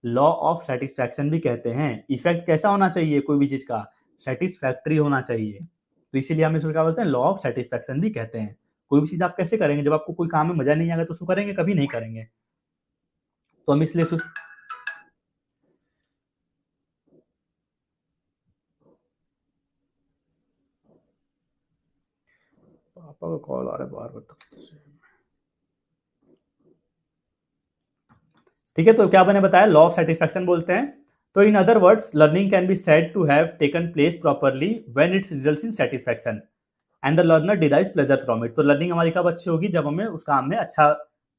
लॉ ऑफ सेटिस्फैक्शन भी कहते हैं। इफेक्ट कैसा होना चाहिए, कोई भी चीज का सेटिस्फैक्टरी होना चाहिए, तो इसीलिए हम इसको क्या बोलते हैं, लॉ ऑफ सेटिस्फैक्शन भी कहते हैं। कोई भी चीज आप कैसे करेंगे, जब आपको कोई काम में मजा नहीं आएगा तो उसको करेंगे, कभी नहीं करेंगे। तो हम इसलिए पापा का कॉल आ रहा है बार बार तक। ठीक है, तो क्या मैंने बताया, लॉ ऑफ सेटिस्फैक्शन बोलते हैं। तो in other words learning can be said to have taken place properly when it results in satisfaction and the learner derives pleasure from it. तो लर्निंग हमारी कब अच्छी होगी, जब हमें उस काम में अच्छा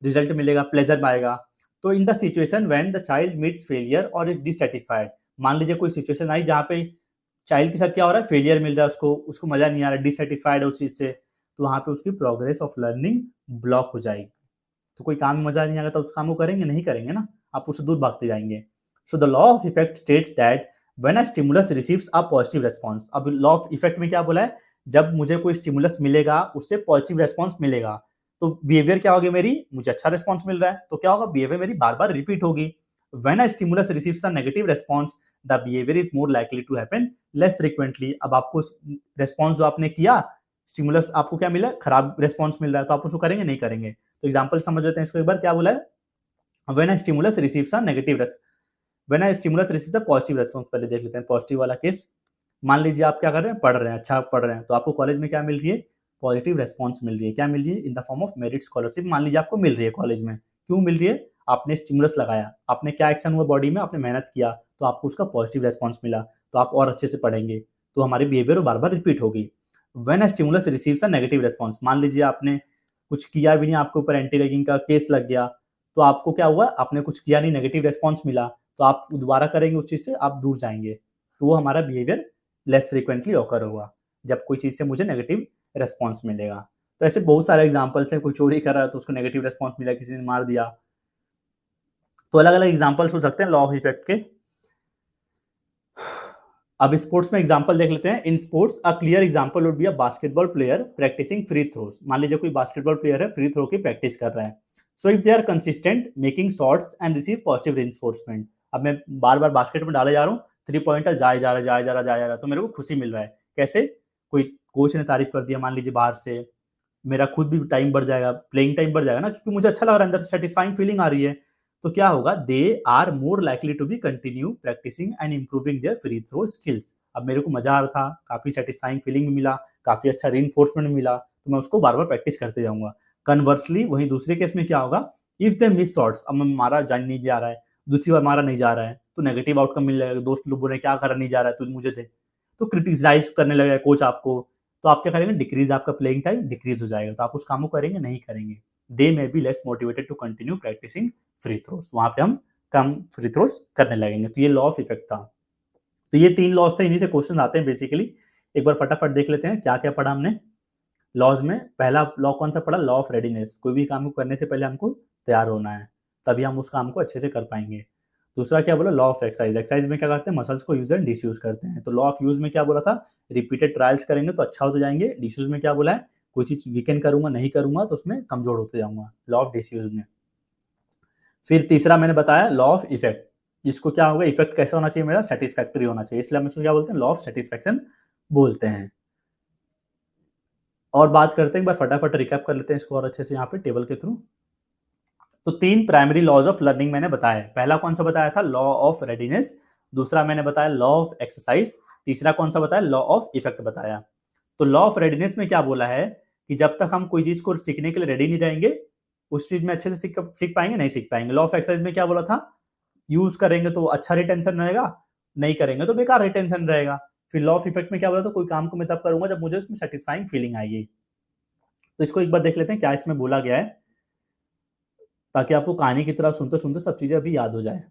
रिजल्ट मिलेगा, प्लेजर आएगा। तो in the situation when the child meets failure और इज डिससेटिस्फाइड। मान लीजिए कोई सिचुएशन आई जहाँ पे चाइल्ड के साथ क्या हो रहा है, फेलियर मिल रहा है, उसको उसको मजा नहीं आ रहा, डिससेटिस्फाइड है उस चीज से, तो वहां पे उसकी प्रोग्रेस ऑफ लर्निंग ब्लॉक हो जाएगी। तो कोई काम में मजा नहीं आएगा तो उस काम को करेंगे नहीं, करेंगे ना, आप उससे दूर भागते जाएंगे। So the law of effect states that when a stimulus receives a positive response. अब लॉ ऑफ इफेक्ट में क्या बोला है, जब मुझे कोई स्टिमुलस मिलेगा उससे पॉजिटिव रेस्पॉन्स मिलेगा, तो बिहेवियर क्या होगी मेरी, मुझे अच्छा रेस्पॉन्स मिल रहा है तो क्या होगा, बिहेवियर मेरी बार बार रिपीट होगी। When a stimulus receives a negative response the behaviour is more likely to happen less frequently. अब आपको रेस्पॉन्स जो आपने किया, स्टिमुलस आपको क्या मिला, खराब रेस्पॉन्स मिल रहा है, तो आप उसको करेंगे नहीं करेंगे। तो एग्जाम्पल समझ लेते हैं इसको एक बार, क्या बोला है, when a stimulus receives a negative when a stimulus receives a positive response. पहले देख लेते हैं पॉजिटिव वाला केस। मान लीजिए आप क्या कर रहे हैं, पढ़ रहे हैं, अच्छा पढ़ रहे हैं, तो आपको कॉलेज में क्या मिल रही है, पॉजिटिव रेस्पॉन्स मिल रही है। क्या मिल रही है, in the form of merit scholarship. मान लीजिए आपको मिल रही है कॉलेज में, क्यों मिल रही है, आपने स्टिमुलस लगाया, आपने क्या एक्शन हुआ बॉडी में, आपने मेहनत किया, तो आपको उसका पॉजिटिव रेस्पॉन्स मिला, तो आप और अच्छे से पढ़ेंगे, तो हमारी बिहेवियर बार बार रिपीट होगी। When a stimulus receives a negative response, मान लीजिए आपने कुछ किया भी नहीं, आपके ऊपर एंटी रैगिंग का केस लग गया, तो आपको क्या हुआ, आपने कुछ किया नहीं, नेगेटिव रेस्पॉन्स मिला, तो आप दोबारा करेंगे उस चीज से, आप दूर जाएंगे, तो वो हमारा बिहेवियर लेस फ्रीक्वेंटली ऑकर होगा जब कोई चीज से मुझे नेगेटिव रेस्पॉन्स मिलेगा। तो ऐसे बहुत सारे एग्जाम्पल्स हैं, कोई चोरी कर रहा है तो उसको नेगेटिव रेस्पॉन्स मिला, किसी ने मार दिया, तो अलग अलग एग्जाम्पल्स हो सकते हैं लॉ ऑफ इफेक्ट के। अब स्पोर्ट्स में एग्जांपल देख लेते हैं। In sports a clear example would be a basketball player practising free throws. मान लीजिए कोई बास्केटबॉल प्लेयर है, फ्री थ्रो की प्रैक्टिस कर रहा है। So if they are consistent making shots and receive positive reinforcement. अब मैं बार बार बास्केट में डाले जा रहा हूँ, 3 पॉइंटर जाए जा रहा है, जाए जा रहा है, जाए जा रहा है, तो मेरे को खुशी मिल रहा है। कैसे, कोई कोच ने तारीफ कर दिया मान लीजिए बाहर से, मेरा खुद भी टाइम बढ़ जाएगा, प्लेइंग टाइम बढ़ जाएगा ना, क्योंकि मुझे अच्छा लग रहा है, अंदर से सेटिस्फाइंग फीलिंग आ रही है। तो क्या होगा, they are more likely to be continue practising and improving their free throw skills. अब मेरे को मजा आ रहा था, काफी सेटिस्फाइंग फीलिंग मिला, काफी अच्छा रीइंफोर्समेंट मिला, तो मैं उसको बार बार प्रैक्टिस करते जाऊंगा। कन्वर्सली वहीं दूसरे केस में क्या होगा, इफ दे मिस शॉट्स, अब मारा जा नहीं जा रहा है, दूसरी बार मारा नहीं जा रहा है, तो नेगेटिव आउटकम मिल जाएगा, दोस्त लोग बोले क्या करा नहीं जा रहा है, तू मुझे दे, तो क्रिटिसाइज करने लगेगा कोच आपको, तो आप क्या करेंगे, डिक्रीज आपका प्लेइंग टाइम डिक्रीज हो जाएगा, तो आप उस काम को करेंगे नहीं करेंगे। They may be less motivated to continue practicing free throws, वहां पे हम कम फ्री थ्रोस करने लगेंगे। तो ये लॉ ऑफ इफेक्ट था। तो ये 3 लॉज थे, इन्हीं से क्वेश्चन आते हैं बेसिकली। एक बार फटाफट देख लेते हैं क्या क्या पढ़ा हमने लॉज में। पहला लॉ कौन सा पढ़ा, लॉ ऑफ रेडीनेस। कोई भी काम को करने से पहले हमको तैयार होना है, तभी हम उस काम को अच्छे से कर पाएंगे। दूसरा क्या बोला, लॉ ऑफ एक्सरसाइज। एक्सरसाइज में क्या करते हैं, मसल्स को यूज एंड डिसयूज करते हैं। तो लॉ ऑफ यूज में क्या बोला था, रिपीटेड ट्रायल्स करेंगे तो अच्छा होते जाएंगे। डिसयूज में क्या बोला है, कोई चीज़ वीकेंड करूँगा, नहीं करूँगा तो उसमें कमज़ोर होते जाऊँगा, लॉ ऑफ डिसयूज़ में। फिर तीसरा मैंने बताया लॉ ऑफ इफेक्ट, जिसको क्या होगा, इफेक्ट कैसा होना चाहिए मेरा, सैटिस्फैक्टरी होना चाहिए, इसलिए हम इसको क्या बोलते हैं, लॉ ऑफ सैटिस्फैक्शन बोलते हैं। और बात करते हैं, एक बार फटाफट रिकैप कर लेते हैं इसको और अच्छे से यहाँ पे टेबल के थ्रू। तो 3 प्राइमरी लॉज ऑफ लर्निंग मैंने बताया। पहला कौन सा बताया था, लॉ ऑफ रेडीनेस, दूसरा मैंने बताया लॉ ऑफ एक्सरसाइज, तीसरा कौन सा बताया, लॉ ऑफ इफेक्ट बताया। तो लॉ ऑफ रेडीनेस में क्या बोला है कि जब तक हम कोई चीज को सीखने के लिए रेडी नहीं रहेंगे, उस चीज में अच्छे से सीख पाएंगे, नहीं सीख पाएंगे। लॉ ऑफ एक्सरसाइज में क्या बोला था, यूज करेंगे तो अच्छा रिटेंशन रहेगा, नहीं करेंगे तो बेकार रिटेंशन रहेगा। फिर लॉ ऑफ इफेक्ट में क्या बोला था, कोई काम को मैं तब करूंगा जब मुझे उसमें सेटिस्फाइंग फीलिंग आएगी। तो इसको एक बार देख लेते हैं क्या इसमें बोला गया है, ताकि आपको कहानी की तरह सुनते सुनते सब चीजें अभी याद हो जाए।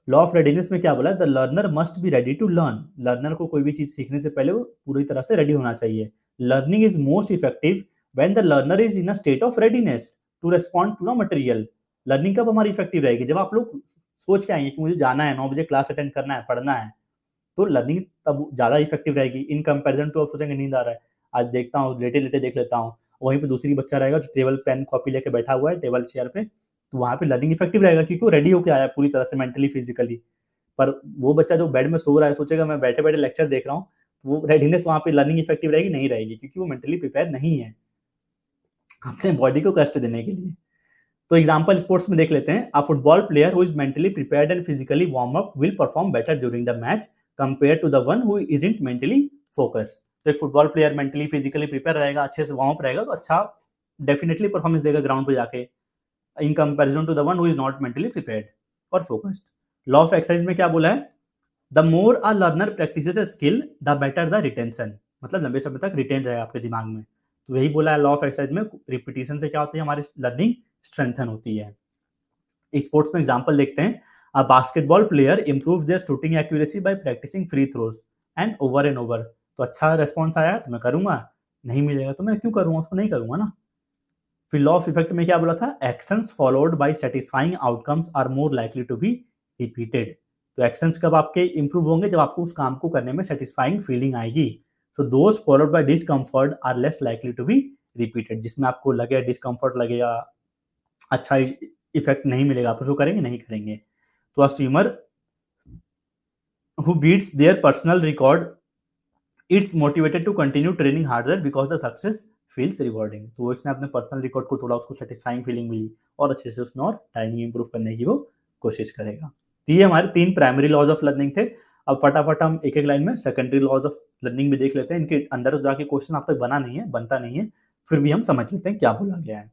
लॉ ऑफ रेडीनेस में क्या बोला है, the learner must be ready to learn. Learner को कोई भी चीज सीखने से पहले वो पूरी तरह से रेडी होना चाहिए। Learning is most effective when the learner is in a state of readiness to respond to the material. Learning कब हमारी इफेक्टिव रहेगी, जब आप लोग सोच के आएंगे कि मुझे जाना है, 9 बजे क्लास अटेंड करना है, पढ़ना है, तो लर्निंग तब ज्यादा इफेक्टिव रहेगी इन कंपेरिजन टू आप सोचेंगे नींद आ रहा है, आज देखता हूँ लेटे लेटे देख लेता हूँ, वहीं पे दूसरी बच्चा रहेगा जो टेबल पेन कॉपी लेके बैठा हुआ है टेबल चेयर पे, तो वहां पे लर्निंग इफेक्टिव रहेगा क्योंकि वो रेडी होकर आया पूरी तरह से मेंटली फिजिकली। पर वो बच्चा जो बेड में सो रहा है सोचेगा मैं बैठे बैठे लेक्चर देख रहा हूँ, वो रेडीनेस वहां पे लर्निंग इफेक्टिव रहेगी, नहीं रहेगी, क्योंकि वो मेंटली प्रिपेयर नहीं है अपने बॉडी को कष्ट देने के लिए। तो एग्जांपल स्पोर्ट्स में देख लेते हैं, a football player who is mentally prepared and physically warm up will perform better during the match compare to the one who isn't mentally focused. तो एक football player mentally physically prepare रहेगा, अच्छे से वार्म अप रहेगा, तो अच्छा डेफिनेटली परफॉर्मेंस देगा ग्राउंड पे जाके, in comparison to the one who is not mentally prepared और फोकस्ड। लॉ ऑफ एक्सरसाइज में क्या बोला है, the more a learner practises a skill the better the retention, मतलब लंबे समय तक रिटेन रहेगा आपके दिमाग में। तो यही बोला है लॉ ऑफ एक्सरसाइज में, रिपीटिशन से क्या होती है, हमारी लर्निंग स्ट्रेंथन होती है। स्पोर्ट्स में एग्जांपल देखते हैं, a basketball player improve their shooting accuracy by practising free throws and over. तो अच्छा रेस्पॉन्स आया तो मैं करूंगा, नहीं मिलेगा तो मैं क्यों करूंगा, उसको नहीं करूंगा ना। फिर लॉ ऑफ इफेक्ट में क्या बोला था, actions followed by satisfying outcomes are more likely to be repeated. तो एक्शंस कब आपके इंप्रूव होंगे, जब आपको उस काम को करने में सेटिस्फाइंग फीलिंग आएगी। तो those followed by discomfort are less likely to be repeated, जिसमें आपको लगे डिस्कम्फर्ट लगेगा, अच्छा इफेक्ट नहीं मिलेगा, आप उसको करेंगे नहीं करेंगे। तो a swimmer who beats their personal record it's motivated to continue training harder because the success feels rewarding. तो उसने अपने पर्सनल रिकॉर्ड को थोड़ा उसको सेटिस्फाइंग फीलिंग मिली और अच्छे से उसमें और टाइमिंग इंप्रूव करने की वो कोशिश करेगा। तो ये हमारे 3 प्राइमरी लॉज ऑफ लर्निंग थे। अब फटाफट हम एक एक लाइन में सेकेंडरी लॉज ऑफ लर्निंग भी देख लेते हैं, इनके अंदर जाके क्वेश्चन अब तक बना नहीं है, बनता नहीं है, फिर भी हम समझ लेते हैं क्या बोला गया है।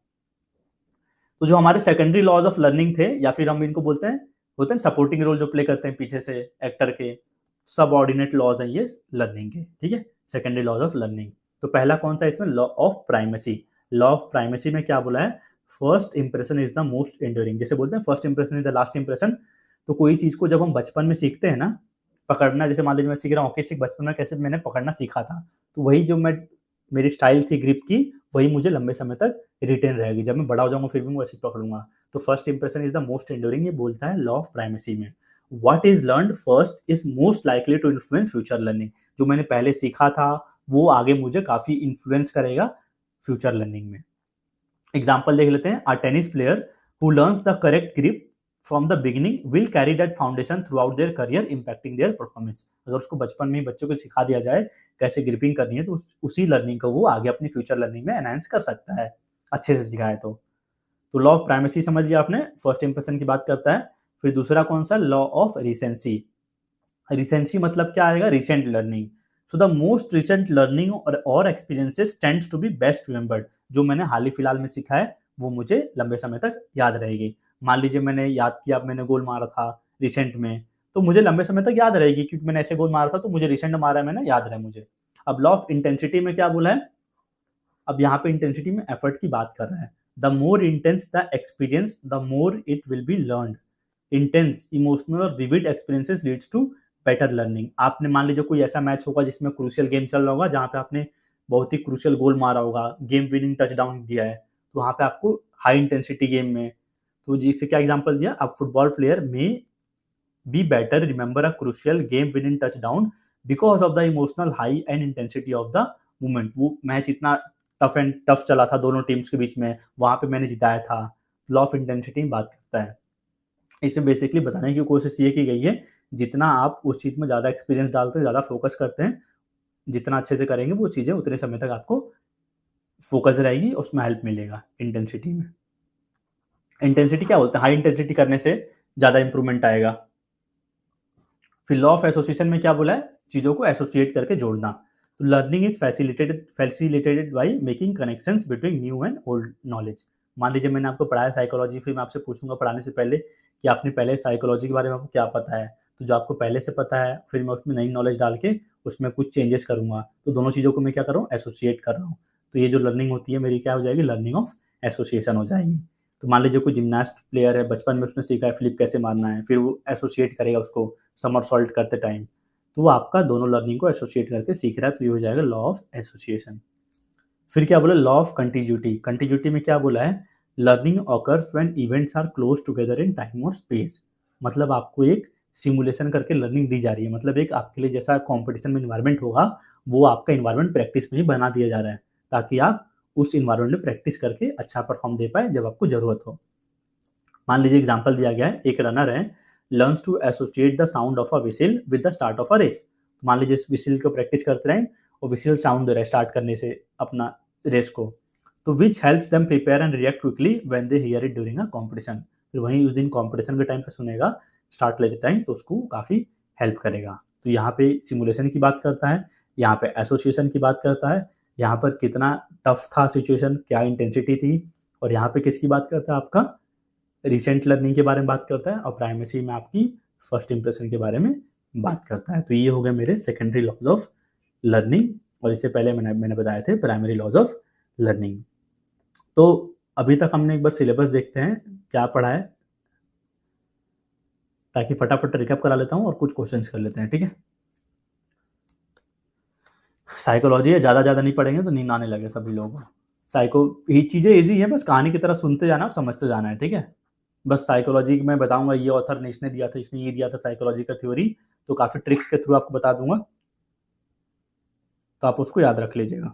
तो जो हमारे सेकेंडरी लॉज ऑफ लर्निंग थे, या फिर हम इनको बोलते हैं, होते हैं सपोर्टिंग रोल जो प्ले करते हैं पीछे से एक्टर के, सब ऑर्डिनेट लॉज हैं ये लर्निंग के, ठीक है, सेकेंडरी लॉज ऑफ लर्निंग। तो पहला कौन सा इसमें, law of primacy. Law of primacy में क्या बोला है, first impression is the most enduring. जैसे बोलते हैं first impression is the last impression. तो कोई चीज को जब हम बचपन में सीखते हैं ना, पकड़ना, जैसे मान लीजिए मैं सीख रहा हूँ हॉकी स्टिक, बचपन में कैसे मैंने पकड़ना सीखा था, तो वही जो मैं मेरी स्टाइल थी ग्रिप की, वही मुझे लंबे समय तक रिटेन रहेगी, जब मैं बड़ा हो जाऊंगा फिर भी मैं वैसे पकड़ूंगा। तो first impression is the most enduring, ये बोलता है लॉ ऑफ प्राइमेसी में। What is learned first is most likely to influence future learning. जो मैंने पहले सीखा था वो आगे मुझे काफी इन्फ्लुएंस करेगा फ्यूचर लर्निंग में। एग्जाम्पल देख लेते हैं, a tennis player who learns the correct grip from the beginning will carry that foundation throughout their career impacting their performance. अगर उसको बचपन में ही बच्चों को सिखा दिया जाए कैसे ग्रिपिंग करनी है, तो उसी लर्निंग को वो आगे अपनी फ्यूचर लर्निंग में एनहांस कर सकता है, अच्छे से सिखाए तो लॉ ऑफ प्राइमेसी समझ लिया आपने, फर्स्ट इंप्रेशन की बात करता है। फिर दूसरा कौन सा, लॉ ऑफ रिसेंसी। रिसेंसी मतलब क्या आएगा, recent learning. So the most recent learning और experiences tends to be best remembered. जो मैंने हाल ही फिलहाल में सीखा है वो मुझे लंबे समय तक याद रहेगी। मान लीजिए मैंने याद किया, मैंने गोल मारा था रिसेंट में, तो मुझे लंबे समय तक याद रहेगी, क्योंकि मैंने ऐसे गोल मारा था तो मुझे रिसेंट मारा है मैंने, याद रहा मुझे। अब लॉ ऑफ इंटेंसिटी में क्या बोला है, अब यहाँ पे इंटेंसिटी में एफर्ट की बात कर रहा है। The more intense the experience the more it will be learn. Intense emotional और vivid experiences leads to better learning. आपने मान लीजिए कोई ऐसा मैच होगा जिसमें क्रूशियल गेम चल रहा होगा, जहाँ पे आपने बहुत ही क्रूशियल गोल मारा होगा, गेम विनिंग टचडाउन दिया है, तो वहाँ पे आपको हाई इंटेंसिटी गेम में, तो जिससे क्या एग्जांपल दिया, अब फुटबॉल प्लेयर में be better remember a crucial game winning touchdown because of the emotional high and intensity of the moment. वो मैच इतना टफ चला था दोनों टीम्स के बीच में, वहाँ पे मैंने जिताया था। लॉ ऑफ इंटेंसिटी में बात करता है। इसमें बेसिकली बताने की कोशिश ये की गई है, जितना आप उस चीज़ में ज़्यादा एक्सपीरियंस डालते हैं, ज़्यादा फोकस करते हैं, जितना अच्छे से करेंगे वो चीज़ें उतने समय तक आपको फोकस रहेगी, उसमें हेल्प मिलेगा इंटेंसिटी में। इंटेंसिटी क्या बोलते हैं? हाई इंटेंसिटी करने से ज़्यादा इंप्रूवमेंट आएगा। फिर लॉ ऑफ एसोसिएशन में क्या बोला है? चीज़ों को एसोसिएट करके जोड़ना। तो learning is facilitated by making connections between new and old knowledge. मान लीजिए मैंने आपको पढ़ाया साइकोलॉजी, फिर मैं आपसे पूछूंगा पढ़ाने से पहले कि आपने पहले साइकोलॉजी के बारे में आपको क्या पता है। तो जो आपको पहले से पता है, फिर मैं उसमें नई नॉलेज डाल के उसमें कुछ चेंजेस करूंगा। तो दोनों चीज़ों को मैं क्या कर रहा हूँ? एसोसिएट कर रहा हूँ। तो ये जो लर्निंग होती है मेरी क्या हो जाएगी? लर्निंग ऑफ एसोसिएशन हो जाएगी। तो मान लीजिए कोई जिम्नास्ट प्लेयर है, बचपन में उसने सीखा है फ्लिप कैसे मारना है, फिर वो एसोसिएट करेगा उसको समरसॉल्ट करते टाइम, तो वो आपका दोनों लर्निंग को एसोसिएट करके सीख रहा है, तो ये हो जाएगा लॉ ऑफ एसोसिएशन। फिर क्या बोला? Law of continuity. कंटिन्यूटी में क्या बोला है? Learning occurs when events are close together in time और स्पेस। मतलब आपको एक सिमुलेशन करके लर्निंग दी जा रही है, मतलब एक आपके लिए जैसा कॉम्पिटिशन में इन्वायरमेंट होगा, वो आपका इन्वायरमेंट प्रैक्टिस में ही बना दिया जा रहा है, ताकि आप उस इन्वायरमेंट में प्रैक्टिस करके अच्छा परफॉर्म दे पाए जब आपको जरूरत हो। मान लीजिए एग्जांपल दिया गया है, एक रनर है, learns to associate the sound of a whistle with the start of a race. मान लीजिए इस विसिल को प्रैक्टिस करते रहें और विसिल साउंड दे रहा है स्टार्ट करने से अपना रेस को, तो which helps them prepare and react quickly when they hear it during a competition. फिर वहीं उस दिन कॉम्पिटिशन के टाइम पे सुनेगा स्टार्ट लेते टाइम, तो उसको काफ़ी हेल्प करेगा। तो यहाँ पे सिमुलेशन की बात करता है, यहाँ पे एसोसिएशन की बात करता है, यहाँ पर कितना टफ था सिचुएशन, क्या इंटेंसिटी थी, और यहाँ पे किसकी बात करता है? आपका रिसेंट लर्निंग के बारे में बात करता है, और प्राइमेसी में आपकी फर्स्ट इंप्रेशन के बारे में बात करता है। तो ये हो गए मेरे सेकेंडरी लॉज ऑफ लर्निंग, और इससे पहले मैंने बताए थे प्राइमरी लॉज ऑफ लर्निंग। तो अभी तक हमने एक बार सिलेबस देखते हैं क्या पढ़ा है, ताकि फटाफट रिकैप करा लेता हूँ और कुछ क्वेश्चंस कर लेते हैं, ठीक है। साइकोलॉजी है, ज़्यादा नहीं पढ़ेंगे तो नींद आने लगे सभी लोगों को। ये चीज़ें ईजी है, बस कहानी की तरह सुनते जाना और समझते जाना है, ठीक है। बस साइकोलॉजी में बताऊंगा ये ऑथर ने इसने दिया था, इसने ये दिया था साइकोलॉजी का थ्योरी, तो काफ़ी ट्रिक्स के थ्रू आपको बता दूंगा, तो आप उसको याद रख लीजिएगा।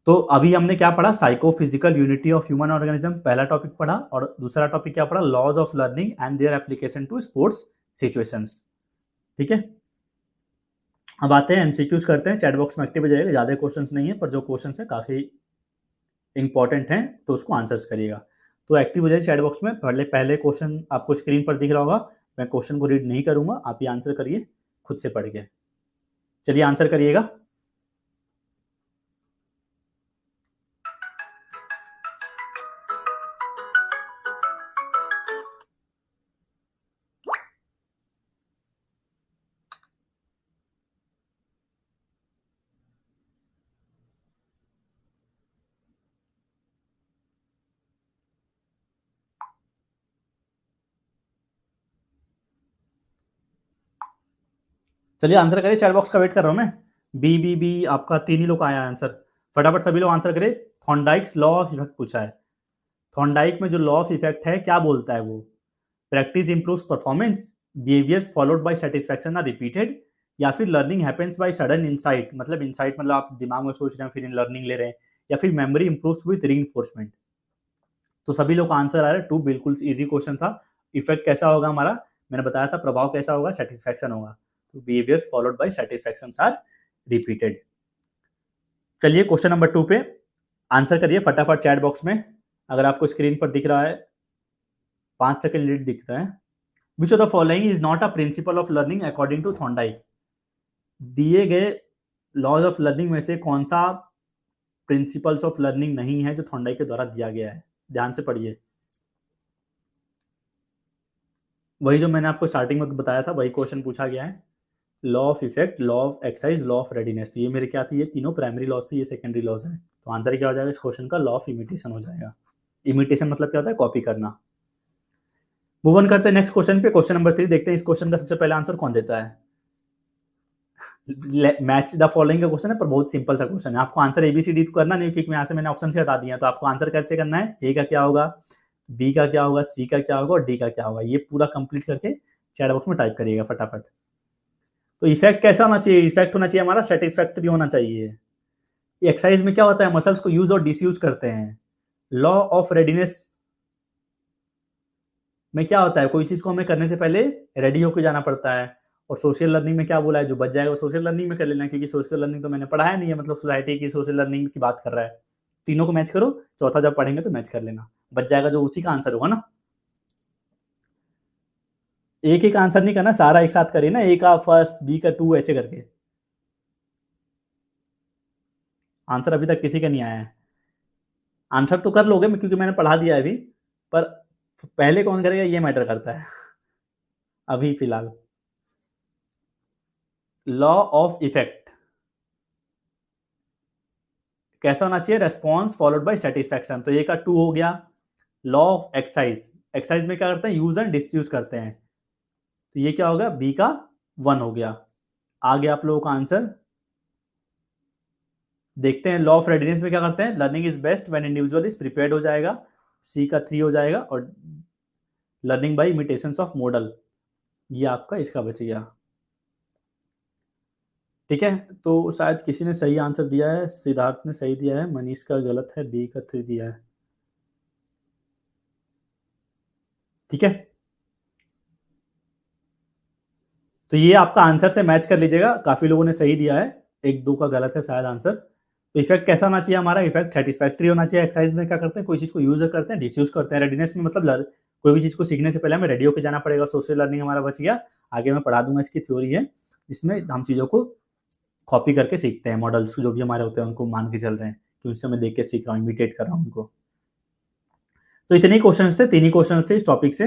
तो अभी हमने क्या पढ़ा? Psychophysical unity of human organism, पहला टॉपिक पढ़ा, और दूसरा टॉपिक क्या पढ़ा? Laws of learning and their application to sports situations, ठीक है। अब आते हैं एमसीक्यूज करते हैं, चैट बॉक्स में एक्टिव हो जाएगा, ज़्यादा क्वेश्चंस नहीं है, पर जो क्वेश्चंस है काफ़ी इंपॉर्टेंट हैं, तो उसको आंसर्स करिएगा। तो एक्टिव हो जाइए चैट बॉक्स में। पहले क्वेश्चन आपको स्क्रीन पर दिख रहा होगा, मैं क्वेश्चन को रीड नहीं करूंगा, आप ये आंसर करिए खुद से पढ़ के। चलिए आंसर करिएगा। चलिए आंसर करिए, चैट बॉक्स का वेट कर रहा हूं मैं। बी आपका 3 ही लोग आया आंसर, फटाफट सभी लोग आंसर करें। थॉर्नडाइक्स लॉ ऑफ इफेक्ट पूछा है। थॉर्नडाइक में जो लॉ ऑफ इफेक्ट है क्या बोलता है वो? Practice improves performance, behaviours followed by satisfaction are repeated, या फिर learning happens by sudden insight, मतलब इंसाइट मतलब आप दिमाग में सोच रहे हैं फिर लर्निंग ले रहे हैं, या फिर मेमोरी इंप्रूव्स विद रीइंफोर्समेंट। तो सभी लोग का आंसर आ रहा है 2, बिल्कुल इजी क्वेश्चन था। इफेक्ट कैसा होगा हमारा? मैंने बताया था, प्रभाव कैसा होगा? सेटिस्फैक्शन होगा। तो behaviours followed by satisfaction are repeated. चलिए क्वेश्चन नंबर 2 पे आंसर करिए फटाफट चैट बॉक्स में। अगर आपको स्क्रीन पर दिख रहा है, 5 सेकंड लीड दिखता है। Which of the following is not a principle of learning according to Thorndike? दिए गए लॉज ऑफ लर्निंग में से कौन सा प्रिंसिपल्स ऑफ लर्निंग नहीं है जो थॉर्नडाइक के द्वारा दिया गया है? ध्यान से पढ़िए। वही जो मैंने आपको स्टार्टिंग में बताया था, वही क्वेश्चन पूछा गया है। Law of effect, law of exercise, law of readiness. तो ये मेरे क्या थी? ये तीनों प्राइमरी लॉज थी, ये सेकेंडरी लॉज है। तो आंसर क्या हो जाएगा इस क्वेश्चन का? लॉ ऑफ इमिटेशन हो जाएगा। इमिटेशन मतलब क्या होता है? कॉपी करना। मूव ऑन करते हैं नेक्स्ट क्वेश्चन पे। क्वेश्चन नंबर 3 देखते हैं इस क्वेश्चन का सबसे पहला आंसर कौन देता है। मैच द फॉलोइंग का क्वेश्चन है, पर बहुत सिंपल सा क्वेश्चन है। आपको आंसर एबीसीडी तो करना नहीं, क्योंकि यहाँ से मैंने ऑप्शन से हटा दिया, तो आपको आंसर कैसे करना है? ए का क्या होगा, बी का क्या होगा, सी का क्या होगा और डी का क्या होगा, ये पूरा कंप्लीट करके चैट बॉक्स में टाइप करिएगा फटाफट। तो इफेक्ट कैसा होना चाहिए? इफेक्ट होना चाहिए हमारा सेटिस्फैक्टरी होना चाहिए। एक्सरसाइज में क्या होता है, मसल्स को यूज और डिसयूज करते हैं। लॉ ऑफ रेडीनेस में क्या होता है, कोई चीज को हमें करने से पहले रेडी होकर जाना पड़ता है। और सोशल लर्निंग में क्या बोला है, जो बच जाएगा वो सोशल लर्निंग में कर लेना, क्योंकि सोशल लर्निंग तो मैंने पढ़ाया नहीं है, मतलब सोसाइटी की सोशल लर्निंग की बात कर रहा है। तीनों को मैच करो, चौथा जब पढ़ेंगे तो मैच कर लेना, बच जाएगा जो उसी का आंसर होगा ना। एक एक आंसर नहीं करना, सारा एक साथ करिए ना, ए का फर्स्ट, बी का टू, ऐसे करके। आंसर अभी तक किसी का नहीं आया है। आंसर तो कर लोगे क्योंकि मैंने पढ़ा दिया है अभी, पर पहले कौन करेगा ये मैटर करता है अभी फिलहाल। लॉ ऑफ इफेक्ट कैसा होना चाहिए, रेस्पॉन्स फॉलोड बाय सेटिस्फैक्शन, तो ये का टू हो गया। लॉ ऑफ एक्सरसाइज, एक्सरसाइज में क्या करते हैं, यूज एंड डिसयूज करते हैं, तो ये क्या होगा, बी का वन हो गया। आ गया आप लोगों का आंसर। देखते हैं लॉ ऑफ रेडीनेस में क्या करते हैं, learning is best when individual is prepared हो जाएगा, सी का थ्री हो जाएगा। और learning by imitations of model, ये आपका इसका बच गया। ठीक है, तो शायद किसी ने सही आंसर दिया है, सिद्धार्थ ने सही दिया है, मनीष का गलत है, बी का थ्री दिया है। ठीक है, तो ये आपका आंसर से मैच कर लीजिएगा, काफी लोगों ने सही दिया है, एक दो का गलत है शायद आंसर। तो इफेक्ट कैसा होना चाहिए हमारा, इफेक्ट सेटिस्फैक्ट्री होना चाहिए। एक्सरसाइज में क्या करते हैं, कोई चीज को यूज करते हैं, डिसयूज करते हैं। रेडीनेस में मतलब कोई भी चीज को सीखने से पहले हमें रेडी होकर जाना पड़ेगा। सोशल लर्निंग हमारा बच गया, आगे मैं पढ़ा दूंगा, इसकी थ्योरी है जिसमें हम चीजों को कॉपी करके सीखते हैं, मॉडल्स जो भी हमारे होते हैं उनको मान के चल रहे हैं कि उनसे मैं देख के सीख रहा हूँ, इमिटेट कर रहा हूँ उनको। तो इतने ही क्वेश्चन थे, तीन ही क्वेश्चन थे इस टॉपिक से।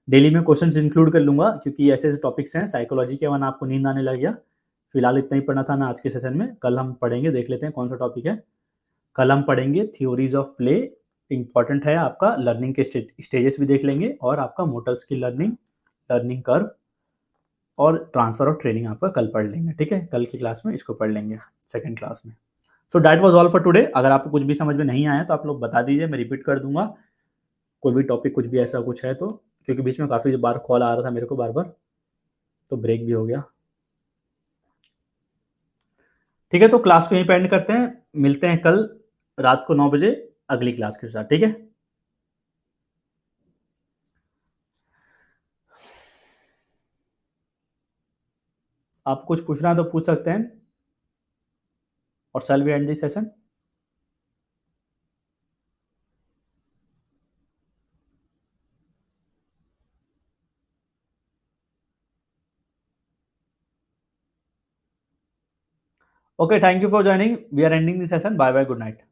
डेली में क्वेश्चंस इंक्लूड कर लूंगा क्योंकि ऐसे ऐसे टॉपिक्स हैं साइकोलॉजी के, वन आपको नींद आने लग गया। फिलहाल इतना ही पढ़ना था ना आज के सेशन में, कल हम पढ़ेंगे, देख लेते हैं कौन सा टॉपिक है। कल हम पढ़ेंगे थ्योरीज ऑफ प्ले, इंपॉर्टेंट है आपका, लर्निंग के स्टेजेस भी देख लेंगे, और आपका motor skill learning, learning curve, और ट्रांसफर ऑफ ट्रेनिंग आपका कल पढ़ लेंगे। ठीक है, कल की क्लास में इसको पढ़ लेंगे, सेकंड क्लास में। So that was all for today. अगर आपको कुछ भी समझ में नहीं आया तो आप लोग बता दीजिए, मैं रिपीट कर दूंगा। कोई भी टॉपिक कुछ भी ऐसा कुछ है तो, क्योंकि बीच में काफ़ी बार कॉल आ रहा था मेरे को बार बार, तो ब्रेक भी हो गया। ठीक है, तो क्लास को यहीं पे एंड करते हैं, मिलते हैं कल रात को 9 बजे अगली क्लास के साथ। ठीक है, आप कुछ पूछना है तो पूछ सकते हैं, और shall we end this session. Okay, thank you for joining, we are ending this session, bye bye, good night.